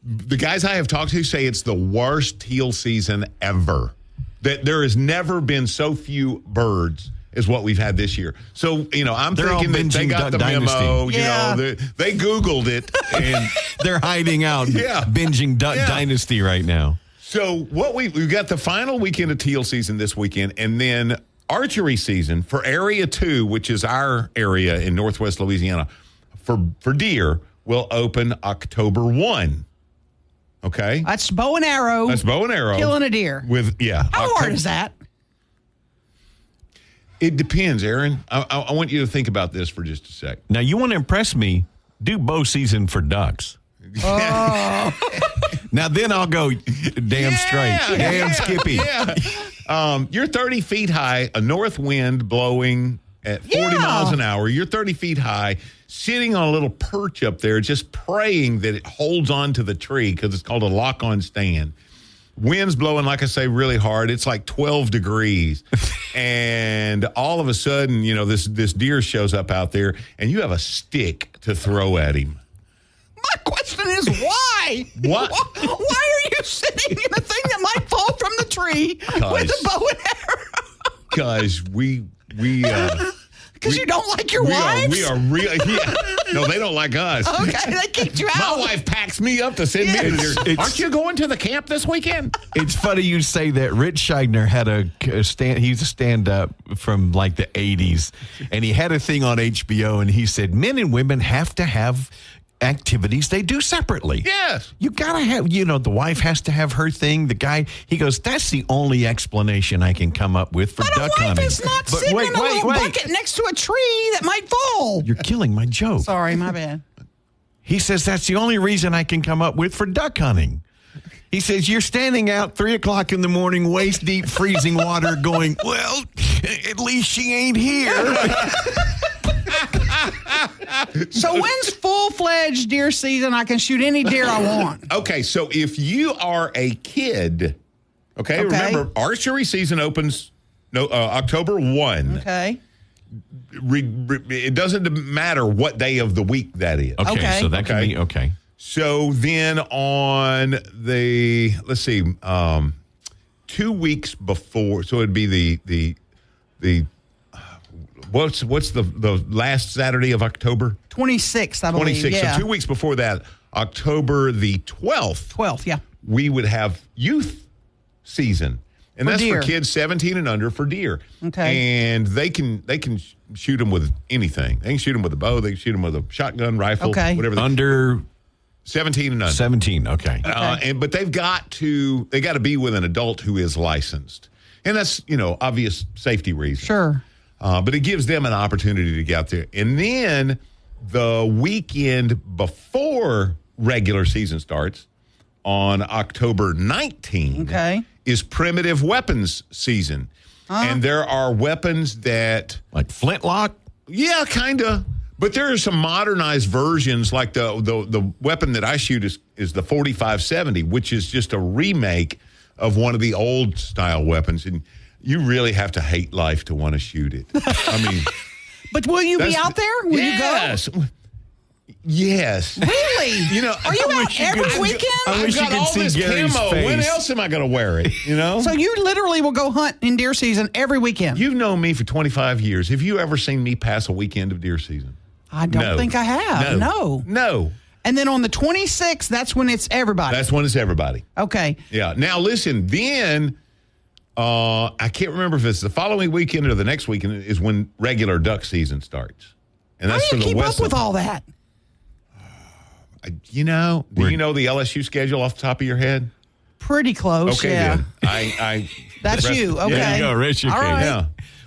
The guys I have talked to say it's the worst teal season ever. That there has never been so few birds as what we've had this year. So, I'm thinking that they got the memo. They Googled it. And they're hiding out, binging Duck Dynasty right now. So we've got the final weekend of teal season this weekend, and then archery season for Area 2, which is our area in northwest Louisiana, for deer will open October 1. Okay? That's bow and arrow. Killing a deer. How hard is that? It depends, Aaron. I want you to think about this for just a sec. Now, you want to impress me, do bow season for ducks. Oh. Now then I'll go damn straight. Damn Skippy. You're 30 feet high, a north wind blowing at 40 miles an hour. You're 30 feet high, sitting on a little perch up there, just praying that it holds on to the tree because it's called a lock-on stand. Wind's blowing, like I say, really hard. It's like 12 degrees. And all of a sudden, this deer shows up out there, and you have a stick to throw at him. My question is why? What? Why are you sitting in a thing that might fall from the tree with a bow and arrow? Because because you don't like your wives? We are real. No, they don't like us. Okay, they kicked you out. My wife packs me up to send me to there. Aren't you going to the camp this weekend? It's funny you say that. Rich Scheidner had a stand. He's a stand-up from like the 80s, and he had a thing on HBO, and he said men and women have to have activities they do separately. Yes. You gotta have, the wife has to have her thing. The guy, he goes, that's the only explanation I can come up with for duck hunting. But a wife is not sitting in a little bucket next to a tree that might fall. You're killing my joke. Sorry, my bad. He says that's the only reason I can come up with for duck hunting. He says, you're standing out 3 o'clock in the morning, waist deep, freezing water going, well, at least she ain't here. So when's full-fledged deer season? I can shoot any deer I want. Okay, so if you are a kid, okay. Remember, archery season opens October 1. Okay. It doesn't matter what day of the week that is. Okay. So that can be, okay. So then on the, 2 weeks before, so it'd be the what's the last Saturday of October? 26th, I believe. 26th. Yeah. So 2 weeks before that, October the 12th. 12th, yeah. We would have youth season. And that's deer. for kids 17 and under for deer. Okay. And they can shoot them with anything. They can shoot them with a bow. They can shoot them with a shotgun, rifle, whatever. Under 17 and under. 17, okay. But they got to be with an adult who is licensed. And that's, obvious safety reasons. Sure. But it gives them an opportunity to get out there. And then the weekend before regular season starts on October 19th is primitive weapons season. And there are weapons that... Like flintlock? Yeah, kind of. But there are some modernized versions, like the weapon that I shoot is the 4570, which is just a remake of one of the old style weapons. And you really have to hate life to want to shoot it. I mean... But will you be out there? Will you go? Yes. Really? Are you out every weekend? I've got all this camo. Face. When else am I going to wear it? So you literally will go hunt in deer season every weekend? You've known me for 25 years. Have you ever seen me pass a weekend of deer season? I don't think I have. No. And then on the 26th, that's when it's everybody. That's when it's everybody. Okay. Yeah. Now, listen, then I can't remember if it's the following weekend or the next weekend is when regular duck season starts. And that's How do you for the keep west up with all that? Do you know the LSU schedule off the top of your head? Pretty close, Okay, yeah. good. That's you, okay. There you go, Rich. All right. Yeah.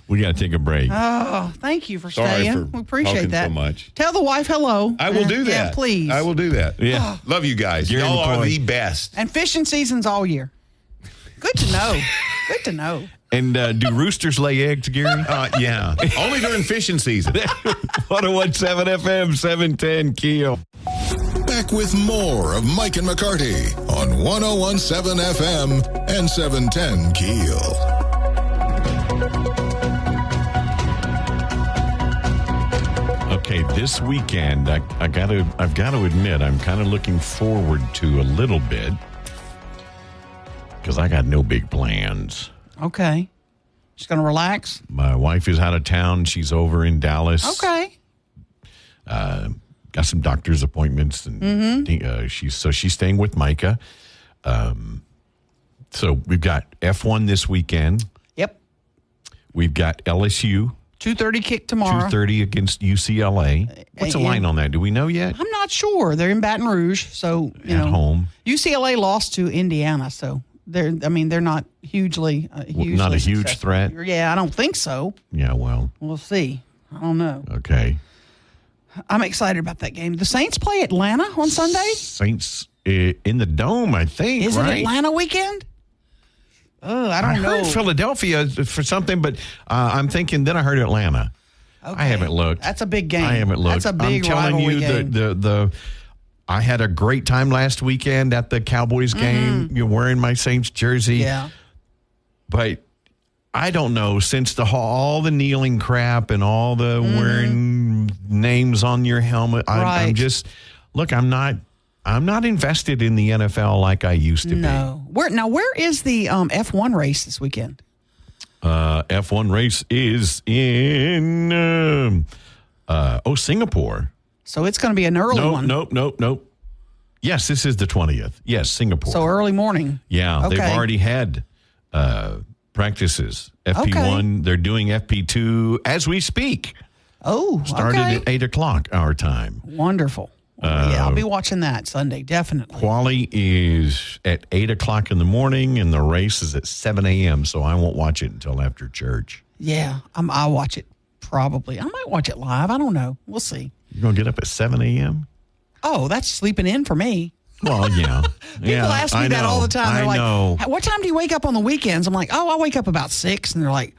We got to take a break. Oh, thank you for Sorry staying. for We appreciate talking that. so much. Tell the wife hello. I will do that. Yeah, please. I will do that. Yeah. Love you guys. Gary Y'all are McCoy. the best. And fishing season's all year. Good to know. Good to know. And do roosters lay eggs, Gary? Yeah. Only during fishing season. 101.7 FM, 710 KEEL. Back with more of Mike and McCarty on 101.7 FM and 710 KEEL. Okay, this weekend, I've got to admit, I'm kind of looking forward to a little bit because I got no big plans. Okay. Just going to relax? My wife is out of town. She's over in Dallas. Okay. Got some doctor's appointments, and she's staying with Micah. So we've got F1 this weekend. Yep. We've got LSU. 2:30 kick tomorrow. 2:30 against UCLA. What's the line on that? Do we know yet? I'm not sure. They're in Baton Rouge, so At home. UCLA lost to Indiana, so they're not hugely not a huge successful. threat. Yeah, I don't think so. Yeah, well, We'll see. I don't know. okay. I'm excited about that game. The Saints play Atlanta on Sunday. Saints in the Dome, I think. Is right? it Atlanta weekend? I I don't know. heard Philadelphia for something, but I'm thinking. Then I heard Atlanta. Okay. I haven't looked. That's a big game. I haven't looked. That's a big I'm telling rivalry you, game. I had a great time last weekend at the Cowboys game. You're wearing my Saints jersey. Yeah. But I don't know, since all the kneeling crap and all the wearing names on your helmet, I'm just look. I'm not invested in the NFL like I used to be. No. Where is the F1 race this weekend? F1 race is in Singapore. So it's going to be an early one. Nope. Yes, this is the 20th. Yes, Singapore. So early morning. Yeah, Okay. they've already had practices. FP1, they're doing FP2 as we speak. Oh, Started okay. at 8 o'clock our time. Wonderful. Yeah, I'll be watching that Sunday, definitely. Quali is at 8 o'clock in the morning, and the race is at 7 a.m., so I won't watch it until after church. Yeah, I'll watch it probably. I might watch it live. I don't know. We'll see. You're going to get up at 7 a.m.? Oh, that's sleeping in for me. Well, yeah. People ask me that all the time. They're know. like, what time do you wake up on the weekends? I'm like, I wake up about 6. And they're like,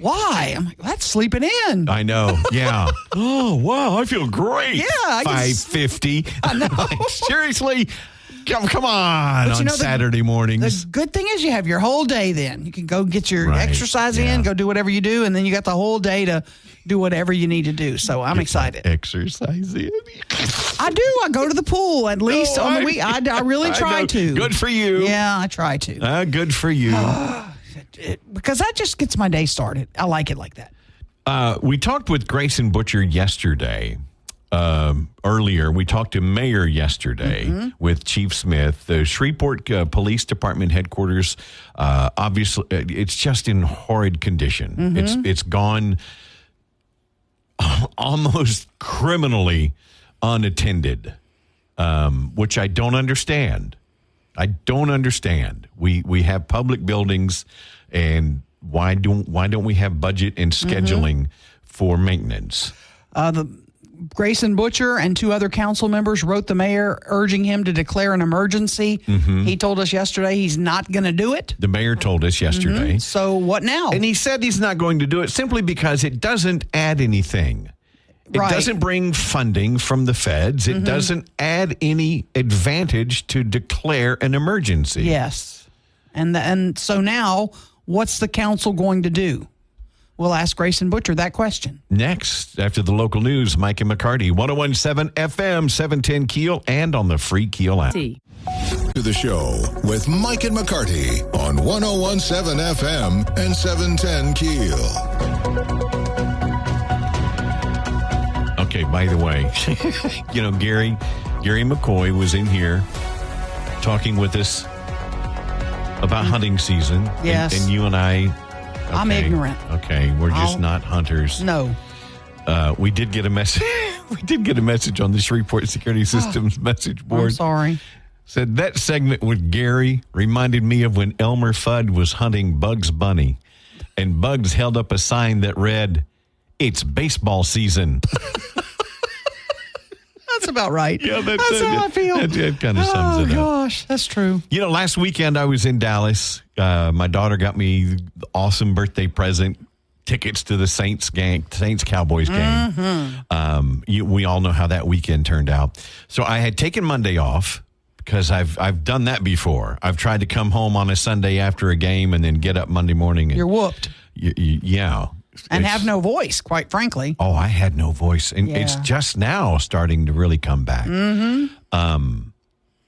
why? I'm like, that's sleeping in. I know. Yeah. Oh, wow. I feel great. Yeah. I can 5:50. I know. Like, seriously? Come on But you know, Saturday mornings. The good thing is you have your whole day then. You can go get your Right, exercise yeah. in, go do whatever you do, and then you got the whole day to do whatever you need to do. So I'm excited. Exercise in. I do. I go to the pool at least on the week. I really try know. to. Good for you. Yeah, I try to. Good for you. Because that just gets my day started. I like it like that. We talked with Grayson Butcher yesterday. Earlier, we talked to Mayor yesterday with Chief Smith. The Shreveport Police Department headquarters, obviously, it's just in horrid condition. It's gone almost criminally unattended, which I don't understand. I don't understand. We have public buildings, and why don't we have budget and scheduling for maintenance? Grayson Butcher and 2 other council members wrote the mayor urging him to declare an emergency. He told us yesterday he's not going to do it. The mayor told us yesterday. So what now? And he said he's not going to do it simply because it doesn't add anything. It doesn't bring funding from the feds. It doesn't add any advantage to declare an emergency. Yes. And so now, what's the council going to do? We'll ask Grayson Butcher that question. Next, after the local news, Mike and McCarty, 101.7 FM, 710 KEEL, and on the free KEEL app. To the show with Mike and McCarty on 101.7 FM and 710 KEEL. Okay, by the way, Gary McCoy was in here talking with us about hunting season. Yes. And you and I... Okay, I'm ignorant. Okay, we're just not hunters. No. We did get a message. We did get a message on the Shreveport Security Systems message board. I'm sorry. Said that segment with Gary reminded me of when Elmer Fudd was hunting Bugs Bunny, and Bugs held up a sign that read, "It's baseball season." That's about right. Yeah, that's how I feel. That kind of sums it up. Oh, gosh, that's true. Last weekend I was in Dallas. My daughter got me the awesome birthday present, tickets to the Saints-Cowboys game. We all know how that weekend turned out. So I had taken Monday off because I've done that before. I've tried to come home on a Sunday after a game and then get up Monday morning. And you're whooped. Yeah. And have no voice, quite frankly. Oh, I had no voice. And it's just now starting to really come back.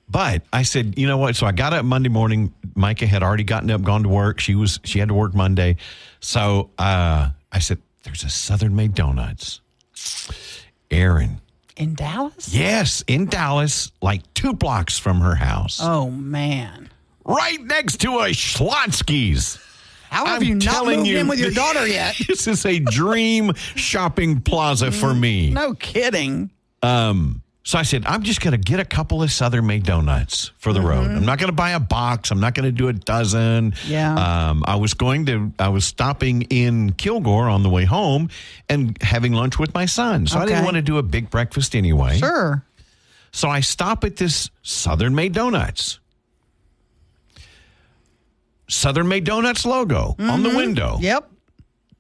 But I said, you know what? So I got up Monday morning. Micah had already gotten up, gone to work. She had to work Monday. So I said, there's a Southern Made Donuts. Erin. In Dallas? Yes, in Dallas, like 2 blocks from her house. Oh, man. Right next to a Schlotsky's. How have you not moved in with your daughter yet? This is a dream shopping plaza for me. No kidding. So I said, I'm just going to get a couple of Southern Made Donuts for the road. I'm not going to buy a box. I'm not going to do a dozen. Yeah. I was stopping in Kilgore on the way home and having lunch with my son. So I didn't want to do a big breakfast anyway. Sure. So I stop at this Southern Made Donuts. Southern Made Donuts logo on the window. Yep.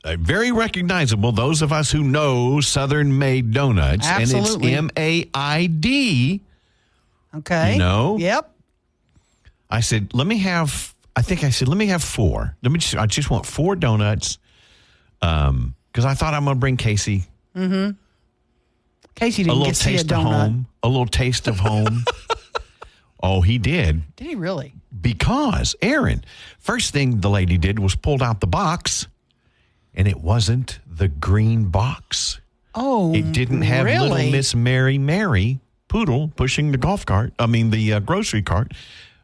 Very recognizable. Those of us who know Southern Made Donuts. Absolutely. And it's MAID. Okay. Yep. I said, let me have 4. I just want 4 donuts. Because I thought I'm going to bring Casey. Casey didn't get to see a donut. A little taste of home. Oh, he did. Did he really? Because, Erin, first thing the lady did was pulled out the box, and it wasn't the green box. Oh, it didn't have little Miss Mary Poodle pushing the the grocery cart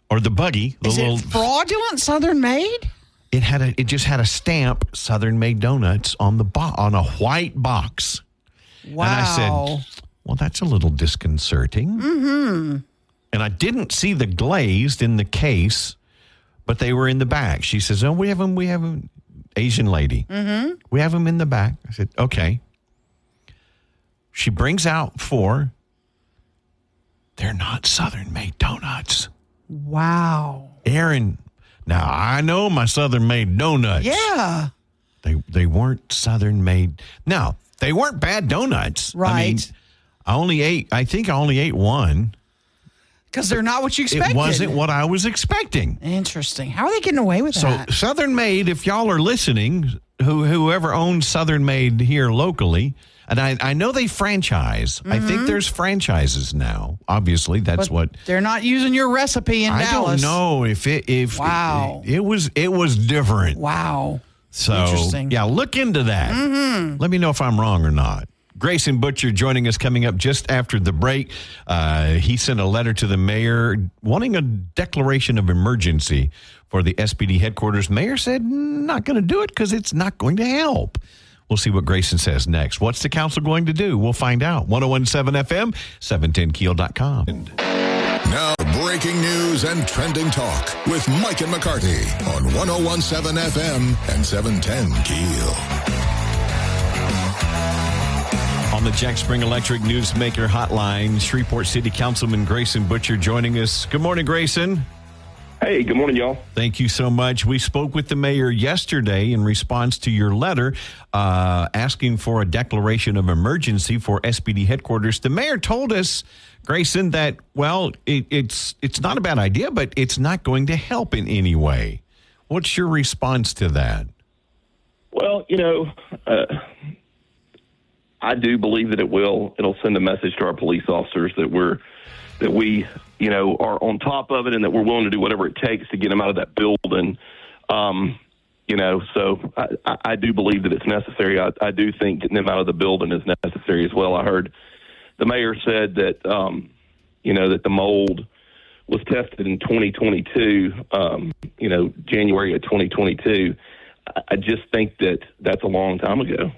or the buggy. Is it fraudulent Southern Made? It just had a stamp Southern Made Donuts on on a white box. Wow. And I said, well, that's a little disconcerting. And I didn't see the glazed in the case, but they were in the back. She says, oh, we have them, Asian lady. We have them in the back. I said, okay. She brings out 4. They're not Southern Made Donuts. Wow. Erin, now I know my Southern Made Donuts. Yeah. They weren't Southern Made. Now, they weren't bad donuts. Right. I think I only ate 1. Because they're not what you expected. It wasn't what I was expecting. Interesting. How are they getting away with that? So Southern Made, if y'all are listening, whoever owns Southern Made here locally, and I know they franchise. I think there's franchises now. Obviously, that's what they're not using your recipe in Dallas. I don't know if wow. It was different. Wow. So interesting. Yeah, look into that. Let me know if I'm wrong or not. Grayson Butcher joining us coming up just after the break. He sent a letter to the mayor wanting a declaration of emergency for the SPD headquarters. Mayor said not going to do it because it's not going to help. We'll see what Grayson says next. What's the council going to do? We'll find out. 101.7 FM, 710keel.com. Now, breaking news and trending talk with Mike and McCarty on 101.7 FM and 710 KEEL. On the Jack Spring Electric Newsmaker Hotline, Shreveport City Councilman Grayson Butcher joining us. Good morning, Grayson. Hey, good morning, y'all. Thank you so much. We spoke with the mayor yesterday in response to your letter asking for a declaration of emergency for SPD headquarters. The mayor told us, Grayson, that, well, it's not a bad idea, but it's not going to help in any way. What's your response to that? Well, I do believe that it'll send a message to our police officers that we are on top of it and that we're willing to do whatever it takes to get them out of that building. So I do believe that it's necessary. I do think getting them out of the building is necessary as well. I heard the mayor said that, that the mold was tested in 2022, January of 2022. I just think that that's a long time ago.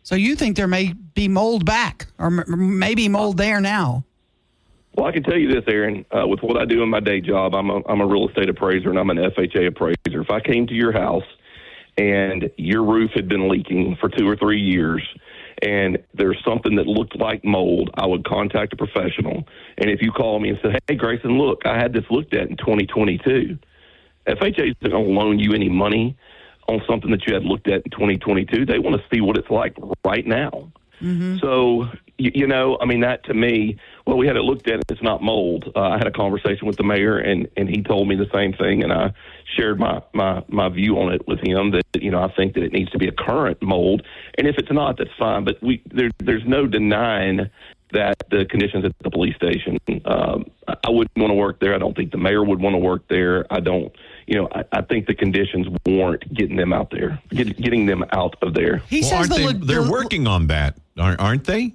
So you think there may be mold back or maybe mold there now? Well, I can tell you this, Aaron. With what I do in my day job, I'm a real estate appraiser and I'm an FHA appraiser. If I came to your house and your roof had been leaking for 2 or 3 years and there's something that looked like mold, I would contact a professional. And if you call me and say, hey, Grayson, look, I had this looked at in 2022, FHA isn't going to loan you any money on something that you had looked at in 2022. They want to see what it's like right now. Mm-hmm. So, that to me, well, we had it looked at. It's not mold. I had a conversation with the mayor, and he told me the same thing, and I shared my view on it with him that, I think that it needs to be a current mold. And if it's not, that's fine. But there's no denying that the conditions at the police station, I wouldn't want to work there. I don't think the mayor would want to work there. I don't. I think the conditions warrant getting them out there, getting them out of there. He says they're working on that, aren't they?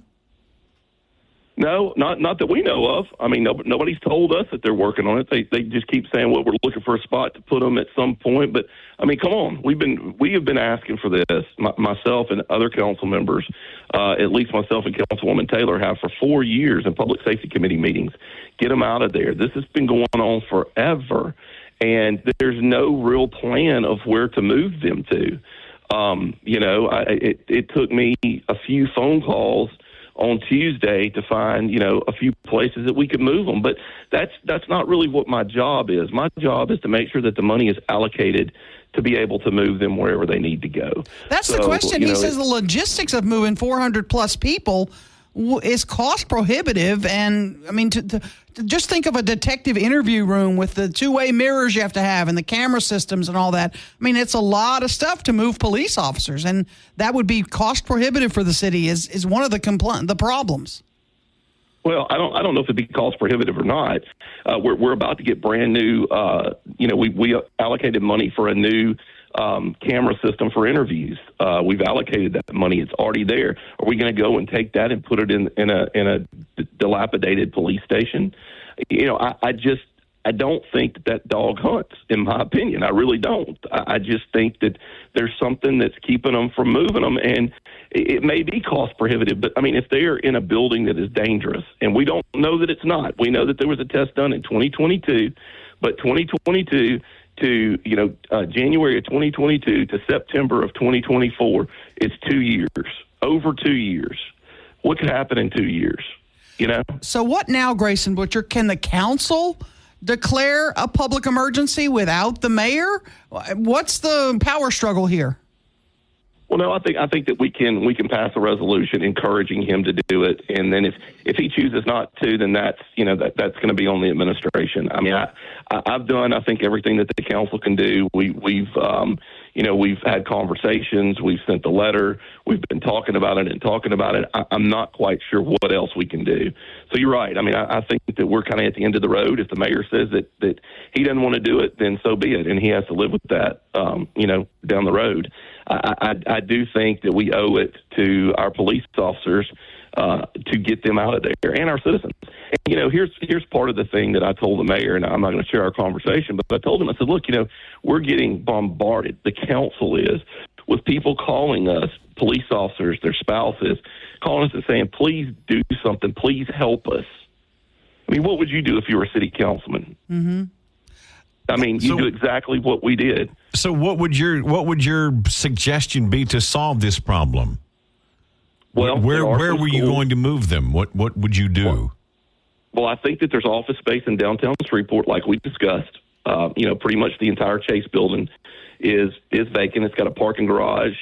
No, not that we know of. I mean, nobody's told us that they're working on it. They just keep saying, well, we're looking for a spot to put them at some point. But I mean, come on, we have been asking for this. Myself and other council members, at least myself and Councilwoman Taylor have for 4 years in public safety committee meetings. Get them out of there. This has been going on forever. And there's no real plan of where to move them to. It took me a few phone calls on Tuesday to find, a few places that we could move them. But that's not really what my job is. My job is to make sure that the money is allocated to be able to move them wherever they need to go. That's the question. He says the logistics of moving 400 plus people is cost prohibitive. And I mean, to just think of a detective interview room with the two-way mirrors you have to have and the camera systems and all that. I mean, it's a lot of stuff to move police officers, and that would be cost prohibitive for the city is one of the problems. Well, I don't know if it'd be cost prohibitive or not. We're about to get brand new, we allocated money for a new camera system for interviews. We've allocated that money. It's already there. Are we going to go and take that and put it in a dilapidated police station? I don't think that dog hunts, in my opinion. I really don't. I just think that there's something that's keeping them from moving them, and it may be cost prohibitive. But, I mean, if they're in a building that is dangerous, and we don't know that it's not. We know that there was a test done in 2022, but 2022 to January of 2022 to September of 2024, it's 2 years, over 2 years. What could happen in 2 years? So what now, Grayson Butcher? Can the council declare a public emergency without the mayor? What's the power struggle here? Well, no, I think that we can pass a resolution encouraging him to do it, and then if he chooses not to, then that's going to be on the administration. I mean, I've done I think everything that the council can do. We've had conversations. We've sent the letter. We've been talking about it. I'm not quite sure what else we can do. So you're right. I mean, I think that we're kind of at the end of the road. If the mayor says that he doesn't want to do it, then so be it, and he has to live with that, down the road. I do think that we owe it to our police officers to get them out of there, and our citizens. And, here's part of the thing that I told the mayor, and I'm not going to share our conversation, but I told him, I said, look, we're getting bombarded, the council is, with people calling us, police officers, their spouses, calling us and saying, please do something, please help us. I mean, what would you do if you were a city councilman? Mm-hmm. I mean, you do exactly what we did. So what would your suggestion be to solve this problem? Well, where were you going to move them? What would you do? Well, I think that there's office space in downtown Shreveport, like we discussed. Pretty much the entire Chase building is vacant. It's got a parking garage.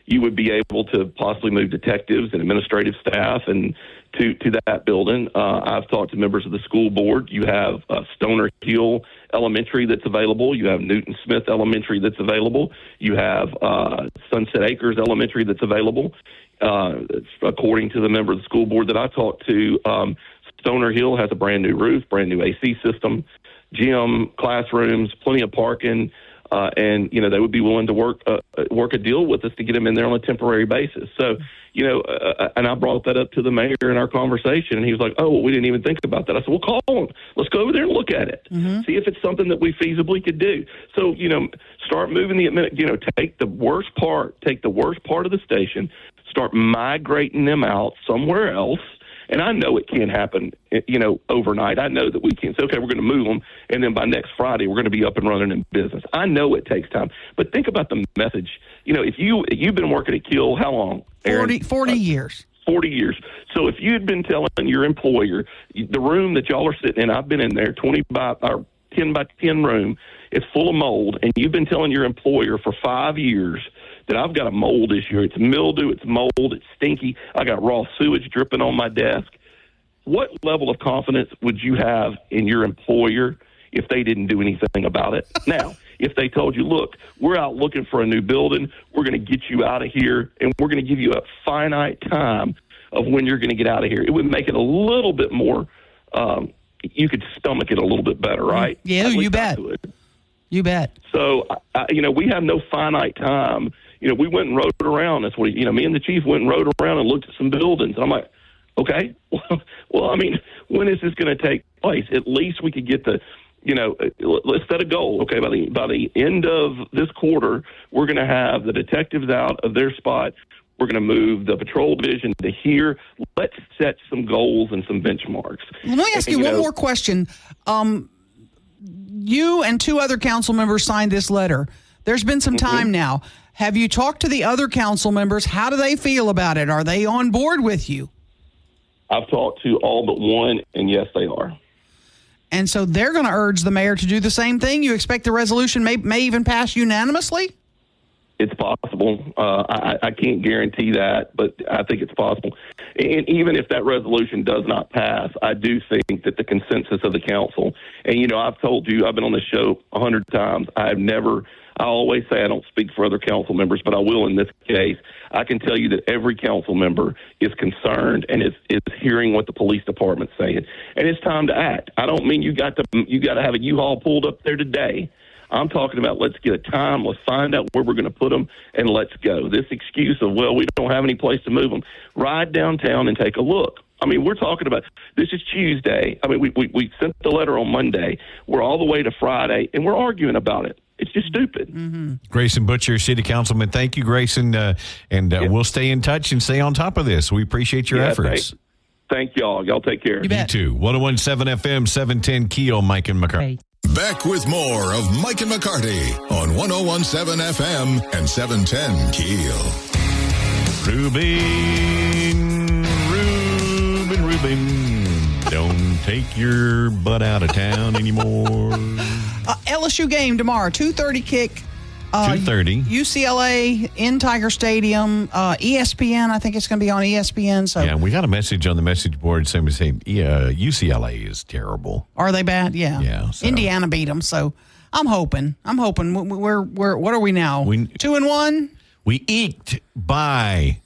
You would be able to possibly move detectives and administrative staff and to that building. I've talked to members of the school board. You have Stoner Hill Elementary that's available. You have Newton Smith Elementary that's available. You have Sunset Acres Elementary that's available. According to the member of the school board that I talked to, Stoner Hill has a brand new roof, brand new AC system, gym, classrooms, plenty of parking. And they would be willing to work a deal with us to get them in there on a temporary basis. So, and I brought that up to the mayor in our conversation, and he was like, "Oh, well, we didn't even think about that." I said, "Well, call him. Let's go over there and look at it, see if it's something that we feasibly could do." So, start moving take the worst part of the station, start migrating them out somewhere else. And I know it can't happen, overnight. I know that we can say, okay, we're going to move them, and then by next Friday, we're going to be up and running in business. I know it takes time. But think about the message. If you've been working at KEEL, how long, Aaron? 40 years. 40 years. So if you'd been telling your employer, the room that y'all are sitting in, I've been in there, 10 by 10 room, it's full of mold, and you've been telling your employer for 5 years that I've got a mold issue. It's mildew, it's mold, it's stinky. I got raw sewage dripping on my desk. What level of confidence would you have in your employer if they didn't do anything about it? Now, if they told you, look, we're out looking for a new building, we're going to get you out of here, and we're going to give you a finite time of when you're going to get out of here, it would make it a little bit more, you could stomach it a little bit better, right? Yeah, you bet. You bet. So, we have no finite time. We went and rode around. That's what, me and the chief went and rode around and looked at some buildings. And I'm like, okay, well, I mean, when is this going to take place? At least we could get let's set a goal. Okay, by the end of this quarter, we're going to have the detectives out of their spot. We're going to move the patrol division to here. Let's set some goals and some benchmarks. Let me ask you one more question. You and 2 other council members signed this letter. There's been some time now. Have you talked to the other council members? How do they feel about it? Are they on board with you? I've talked to all but one, and yes, they are. And so they're going to urge the mayor to do the same thing? You expect the resolution may even pass unanimously? It's possible. I can't guarantee that, but I think it's possible. And even if that resolution does not pass, I do think that the consensus of the council, and, I've told you, I've been on this show 100 times. I always say I don't speak for other council members, but I will in this case. I can tell you that every council member is concerned and is hearing what the police department's saying. And it's time to act. I don't mean you got to have a U-Haul pulled up there today. I'm talking about let's get a time, let's find out where we're going to put them, and let's go. This excuse of, well, we don't have any place to move them, ride downtown and take a look. I mean, we're talking about, this is Tuesday. I mean, we sent the letter on Monday. We're all the way to Friday, and we're arguing about it. It's just stupid. Mm-hmm. Grayson Butcher, City Councilman. Thank you, Grayson. We'll stay in touch and stay on top of this. We appreciate your efforts. Thank y'all. Y'all take care. You too. 101.7 FM, 710 KEEL, Mike and McCarty. Back with more of Mike and McCarty on 101.7 FM and 710 KEEL. Ruben, don't take your butt out of town anymore. LSU game tomorrow, 2:30 kick. 2:30. UCLA in Tiger Stadium. ESPN, I think it's going to be on ESPN. So yeah, we got a message on the message board saying UCLA is terrible. Are they bad? Yeah. Yeah. So. Indiana beat them, so I'm hoping. We're what are we now? 2-1. We eked by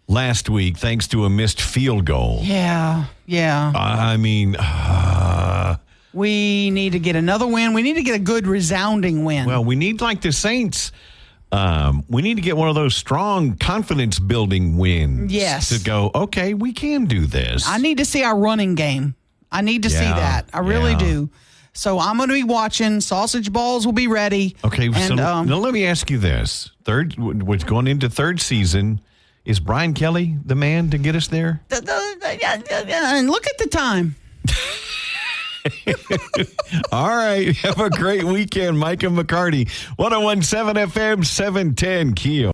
last week thanks to a missed field goal. Yeah. I mean. We need to get another win. We need to get a good resounding win. Well, we need, like the Saints, we need to get one of those strong confidence-building wins. Yes. To go, okay, we can do this. I need to see our running game. I need to see that. I really do. So I'm going to be watching. Sausage balls will be ready. Okay, so now let me ask you this. What's going into third season, is Brian Kelly the man to get us there? And look at the time. All right. Have a great weekend, Mike and McCarty. 101.7 FM, 710 KEEL.